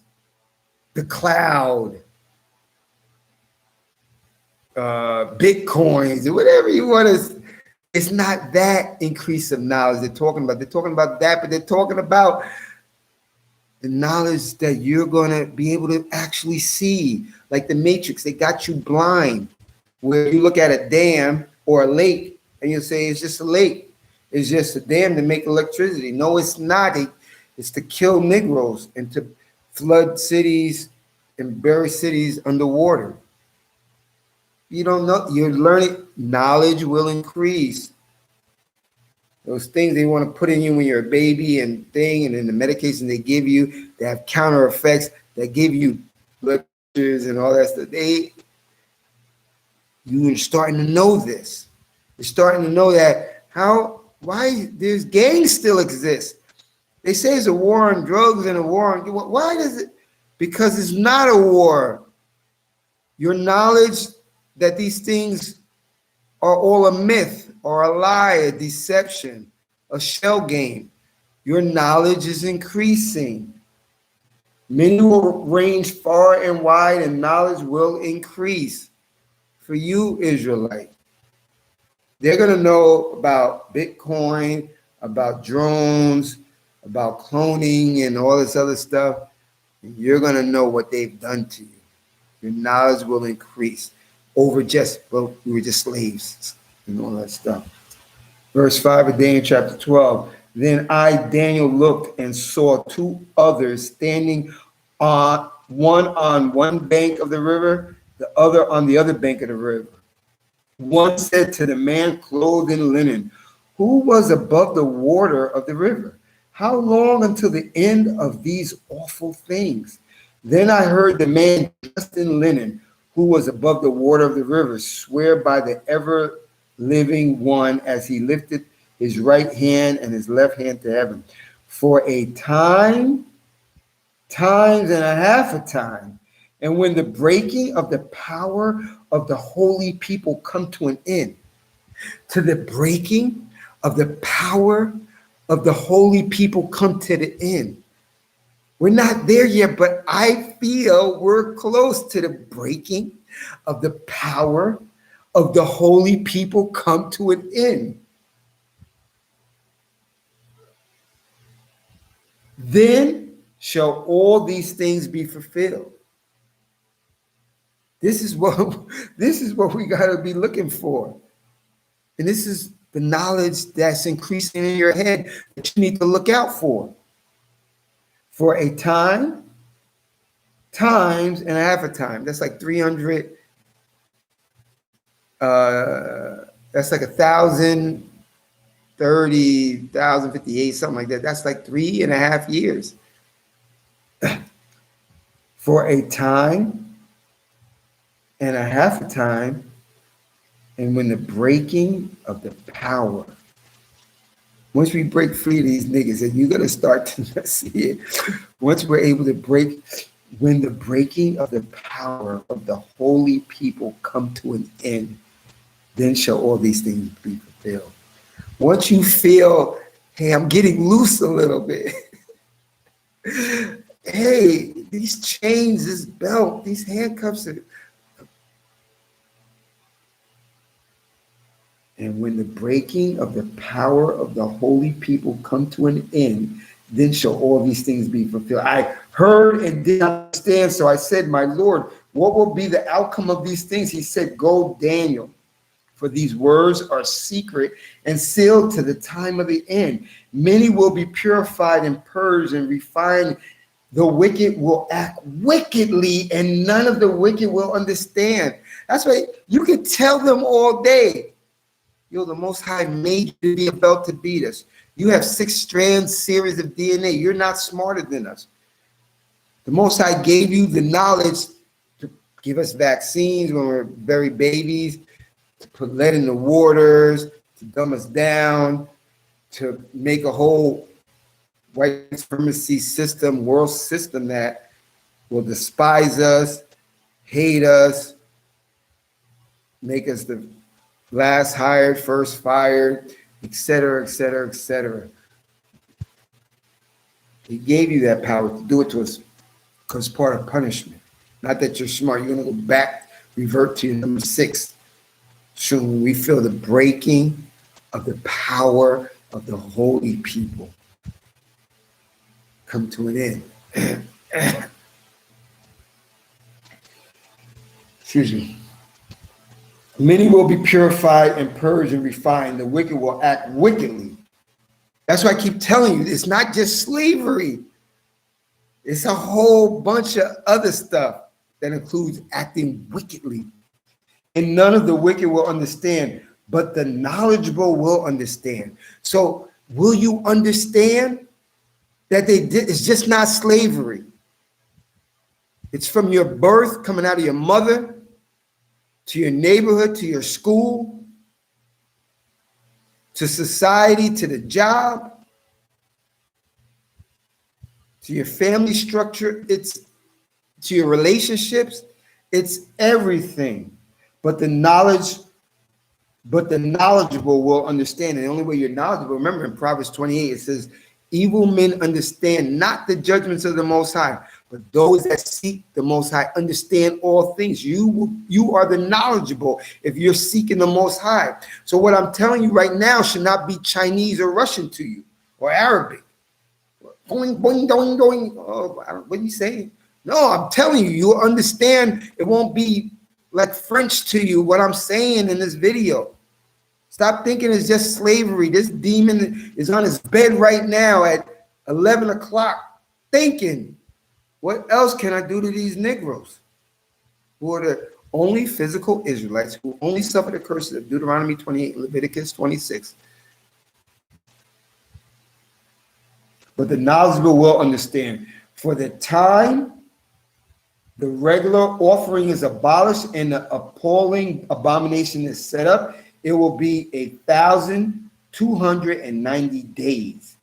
the cloud, Bitcoins, whatever you want to. It's not that increase of knowledge they're talking about. They're talking about that, but they're talking about the knowledge that you're going to be able to actually see. Like the Matrix, they got you blind. Where you look at a dam or a lake and you say, it's just a lake. It's just a dam to make electricity. No, it's not. It's to kill Negroes and to flood cities and bury cities underwater. You don't know. You're learning. Knowledge will increase. Those things they want to put in you when you're a baby and then the medication they give you, they have counter effects that give you blood pressures and all that stuff. You're starting to know this. You're starting to know that why there's gangs still exist. They say it's a war on drugs and a war on, why does it? Because it's not a war. Your knowledge that these things are all a myth or a lie, a deception, a shell game. Your knowledge is increasing. Many will range far and wide, and knowledge will increase. For you, Israelite, they're going to know about Bitcoin, about drones, about cloning, and all this other stuff. And you're going to know what they've done to you. Your knowledge will increase over we were just slaves and all that stuff. Verse 5 of Daniel chapter 12. Then I, Daniel, looked and saw two others standing one on one bank of the river, the other on the other bank of the river. One said to the man clothed in linen, who was above the water of the river, how long until the end of these awful things? Then I heard the man dressed in linen, who was above the water of the river, swear by the ever living one as he lifted his right hand and his left hand to heaven. For a time, times and a half a time, and when the breaking of the power of the holy people come to an end, to the breaking of the power of the holy people come to the end. We're not there yet, but I feel we're close to the breaking of the power of the holy people come to an end. Then shall all these things be fulfilled. This is what we got to be looking for. And this is the knowledge that's increasing in your head that you need to look out for. For a time, times, and a half a time. That's like 300 That's like 1,030, 1,058, something like that. That's like 3.5 years. For a time and a half a time, and when the breaking of the power. Once we break free of these niggas, and you're gonna start to see it. Once we're able to break, when the breaking of the power of the holy people come to an end, then shall all these things be fulfilled. Once you feel, hey, I'm getting loose a little bit. Hey, these chains, this belt, these handcuffs are. And when the breaking of the power of the holy people come to an end, then shall all these things be fulfilled. I heard and did not understand, so I said, my Lord, what will be the outcome of these things? He said, go, Daniel, for these words are secret and sealed to the time of the end. Many will be purified and purged and refined. The wicked will act wickedly, and none of the wicked will understand. That's why you can tell them all day. Yo, the Most High made you to be about to beat us. You have 6 strands series of DNA. You're not smarter than us. The Most High gave you the knowledge to give us vaccines when we're very babies, to put lead in the waters, to dumb us down, to make a whole white supremacy system, world system that will despise us, hate us, make us the last hired, first fired, et cetera, et cetera, et cetera. He gave you that power to do it to us because it's part of punishment. Not that you're smart. You're going to go back, revert to your number 6. So when we feel the breaking of the power of the holy people come to an end. Excuse me. Many will be purified and purged and refined. The wicked will act wickedly. That's why I keep telling you, it's not just slavery. It's a whole bunch of other stuff that includes acting wickedly. And none of the wicked will understand, but the knowledgeable will understand. So will you understand that it's just not slavery? It's from your birth, coming out of your mother, to your neighborhood, to your school, to society, to the job, to your family structure, it's to your relationships, it's everything. But the knowledgeable will understand. And the only way you're knowledgeable, remember in Proverbs 28, it says, evil men understand not the judgments of the Most High, but those that seek the Most High understand all things. You are the knowledgeable if you're seeking the Most High. So what I'm telling you right now should not be Chinese or Russian to you, or Arabic. Boing, boing, boing, boing. Oh, what are you saying? No, I'm telling you, you'll understand. It won't be like French to you, what I'm saying in this video. Stop thinking it's just slavery. This demon is on his bed right now at 11 o'clock thinking, what else can I do to these Negroes who are the only physical Israelites who only suffer the curses of Deuteronomy 28, Leviticus 26? But the knowledgeable will understand. For the time the regular offering is abolished and the appalling abomination is set up, it will be 1,290 days.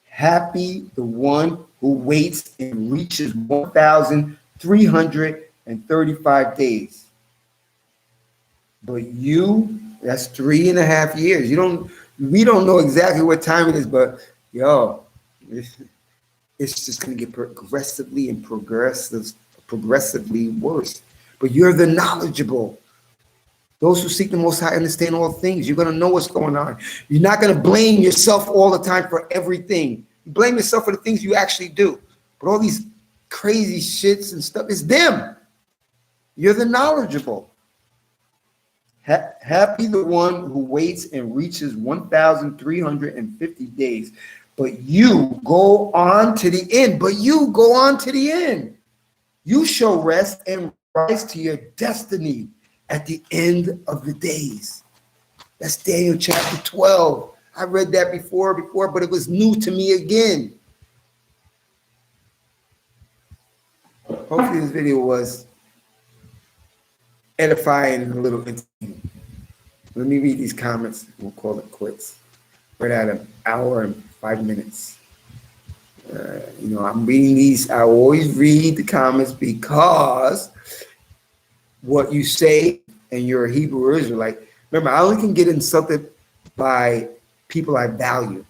Happy the one who waits and reaches 1,335 days. But you, that's 3.5 years. We don't know exactly what time it is, but yo, it's just going to get progressively worse. But you're the knowledgeable. Those who seek the Most High understand all things. You're going to know what's going on. You're not going to blame yourself all the time for everything. You blame yourself for the things you actually do. But all these crazy shits and stuff, it's them. You're the knowledgeable. Happy the one who waits and reaches 1,350 days. But you go on to the end. You shall rest and rise to your destiny. at the end of the days. That's Daniel chapter 12. I read that before, but it was new to me again. Hopefully this video was edifying and a little entertaining. Let me read these comments. We'll call it quits. We're at an hour and 5 minutes. I'm reading these. I always read the comments because what you say and you're a Hebrew Israelite. Remember, I only can get insulted by people I value.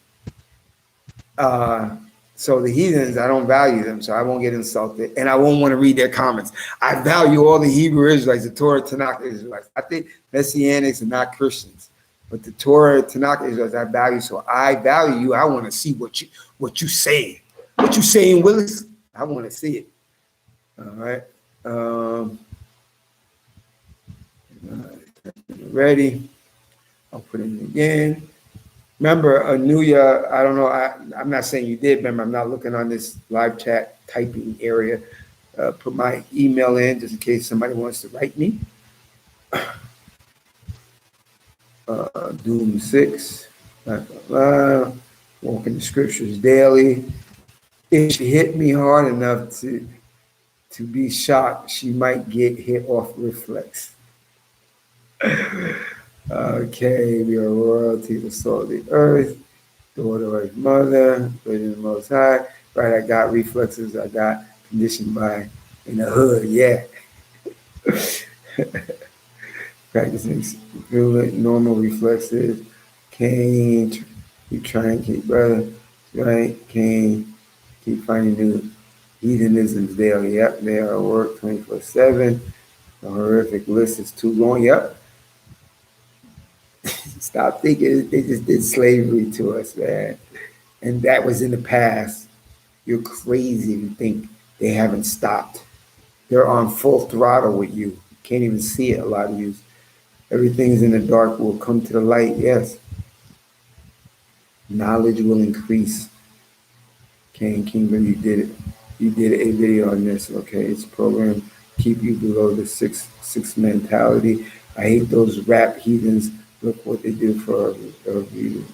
So the heathens, I don't value them, so I won't get insulted, and I won't want to read their comments. I value all the Hebrew Israelites, the Torah Tanakh Israelites. I think Messianics are not Christians, but the Torah Tanakh Israelites I value. So I value you. I want to see what you saying. What you saying, Willis? I want to see it. All right. Ready? I'll put it in again. Remember, Anuya, I don't know, I'm not saying you did. Remember, I'm not looking on this live chat typing area. Put my email in just in case somebody wants to write me. Doom 6, walking the scriptures daily. If she hit me hard enough to be shocked, she might get hit off reflex. Okay, we are royalty, the soul of the earth, daughter of mother, Virgin of the Most High. Right, I got reflexes. I got conditioned by in the hood. Yeah. Practicing normal reflexes. Cain, keep trying, keep brother. Right, Cain, keep finding new heathenisms daily. Yep, they are at work 24/7. The horrific list is too long. Yep. Stop thinking they just did slavery to us, man. And that was in the past. You're crazy to think they haven't stopped. They're on full throttle with you. You can't even see it, a lot of you. Everything's in the dark will come to the light, yes. Knowledge will increase. King Kingdom, you did it. You did a video on this, okay? It's programmed keep you below the six mentality. I hate those rap heathens. Look what they do for you.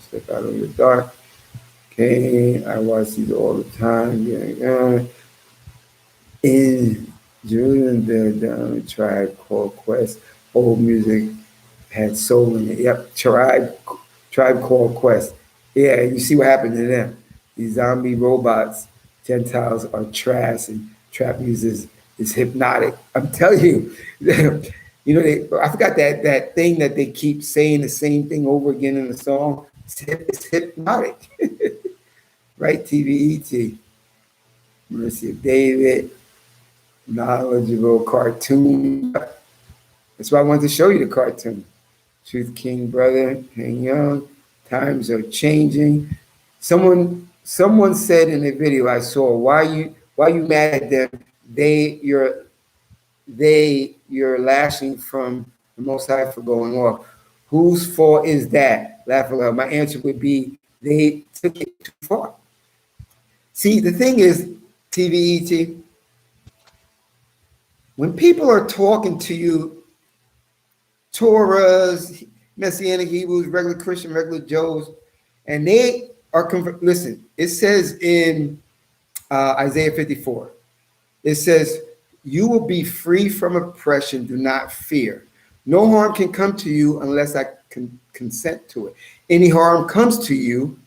Step out of the dark. Okay, I watch these all the time. Yeah. In Julian, the Tribe Called Quest, old music had soul in it. Yep, Tribe Called Quest. Yeah, you see what happened to them. These zombie robots, Gentiles are trash, and trap music is hypnotic. I'm telling you, I forgot that thing that they keep saying the same thing over again in the song. It's hypnotic, right? TVET, Mercy of David, knowledgeable cartoon. That's why I wanted to show you the cartoon. Truth King Brother, hang young. Times are changing. Someone said in a video I saw, why you mad at them? You're lashing from the Most High for going off. Whose fault is that? Laugh aloud. My answer would be they took it too far. See, the thing is, TVET, when people are talking to you, Torahs, Messianic Hebrews, regular Christian, regular Joes, and they are, listen, it says in Isaiah 54, it says, you will be free from oppression, do not fear. No harm can come to you unless I consent to it. Any harm comes to you,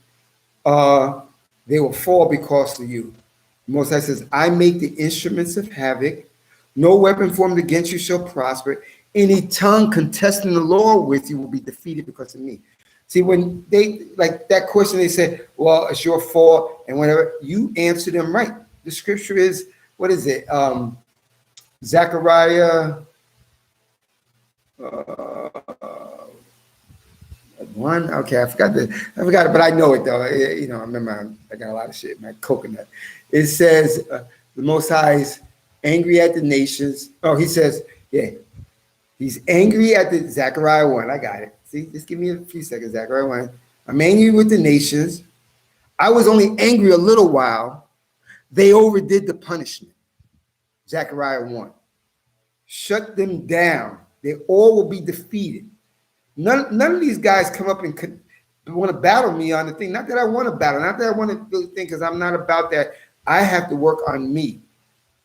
they will fall because of you. Most High says, I make the instruments of havoc. No weapon formed against you shall prosper. Any tongue contesting the law with you will be defeated because of me. See, when they, like that question, they said, well, it's your fault, and whatever, you answer them right. The scripture is, what is it? Zechariah 1. Okay, I forgot it, but I know it though. I remember I got a lot of shit in my coconut. It says the Most High is angry at the nations. Oh, he says, yeah, he's angry at the Zechariah 1. I got it. See, just give me a few seconds. Zechariah 1. I'm angry with the nations. I was only angry a little while. They overdid the punishment. Zechariah 1. Shut them down. They all will be defeated. None of these guys come up and want to battle me on the thing. Not that I want to battle, not that I want to do the thing, because I'm not about that. I have to work on me,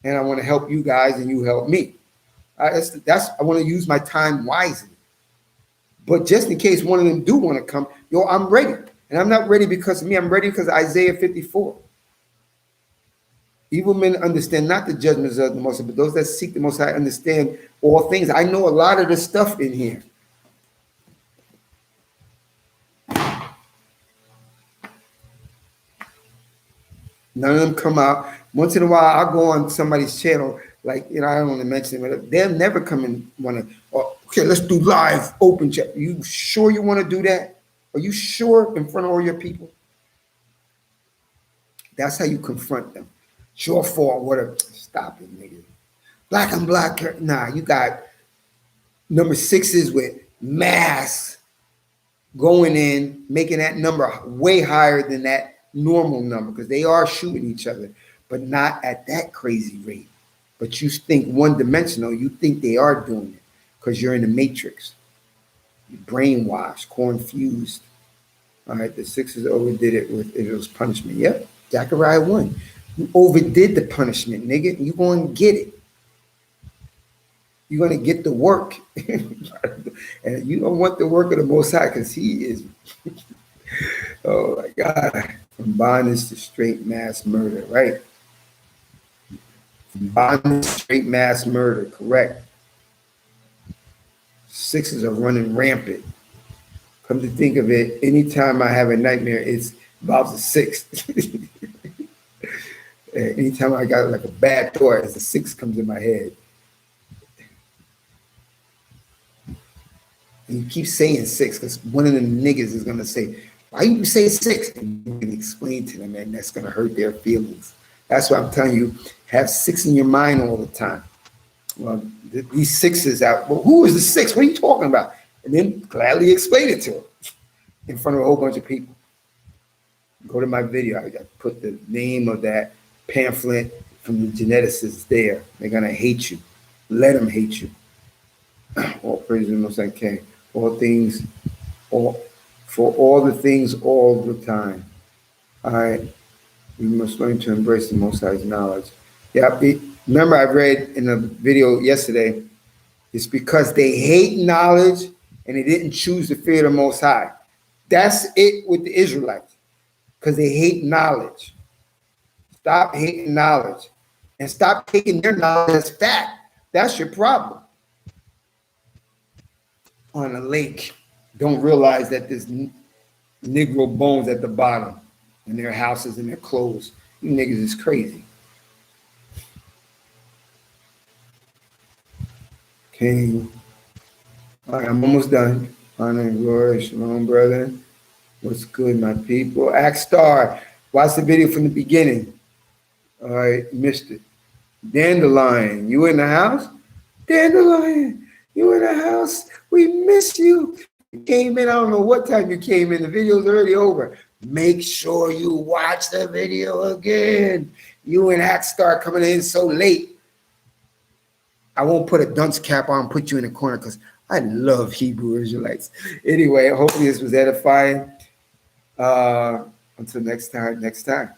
and I want to help you guys, and you help me. I want to use my time wisely. But just in case one of them do want to come, yo, I'm ready. And I'm not ready because of me. I'm ready because of Isaiah 54. Evil men understand not the judgments of the Most High, but those that seek the Most High understand all things. I know a lot of the stuff in here. None of them come out. Once in a while, I'll go on somebody's channel, like, I don't want to mention it, but they'll never come and want to, okay, let's do live open chat. You sure you want to do that? Are you sure in front of all your people? That's how you confront them. Sure for whatever. Stop it, nigga. Black and black. Nah, you got number sixes with mass going in, making that number way higher than that normal number, because they are shooting each other, but not at that crazy rate. But you think one-dimensional, you think they are doing it because you're in the matrix. You're brainwashed, confused. All right, the sixes overdid it with it was punishment. Yep, Zechariah 1. You overdid the punishment, nigga. You're going to get it. You're going to get the work. And you don't want the work of the Most High, because he is, oh my God, from bondage to straight mass murder, right? From bondage to straight mass murder, correct. Sixes are running rampant. Come to think of it, anytime I have a nightmare, it's about the six. Anytime I got like a bad thought, as the six comes in my head. And you keep saying six, because one of them niggas is gonna say, why you say six? And you can explain to them, and that's gonna hurt their feelings. That's why I'm telling you, have six in your mind all the time. Well, these sixes out, well, who is the six? What are you talking about? And then gladly explain it to them in front of a whole bunch of people. Go to my video. I put the name of that pamphlet from the geneticists there. They're gonna hate you. Let them hate you. All praise the Most High King. All things, for all the things, all the time. All right. We must learn to embrace the Most High's knowledge. Yeah. Remember, I read in a video yesterday. It's because they hate knowledge and they didn't choose to fear the Most High. That's it with the Israelites, because they hate knowledge. Stop hating knowledge and stop taking their knowledge as fact. That's your problem. On a lake, don't realize that there's Negro bones at the bottom in their houses and their clothes. You niggas is crazy. King. All right, I'm almost done. Honor and glory, shalom, brother. What's good, my people? Act Star, watch the video from the beginning. All right, missed it. Dandelion, you in the house? Dandelion, you in the house? We miss you. You came in, I don't know what time you came in. The video's already over. Make sure you watch the video again. You and Act Star coming in so late. I won't put a dunce cap on, put you in the corner, because I love Hebrew Israelites. Anyway, hopefully this was edifying. Until next time.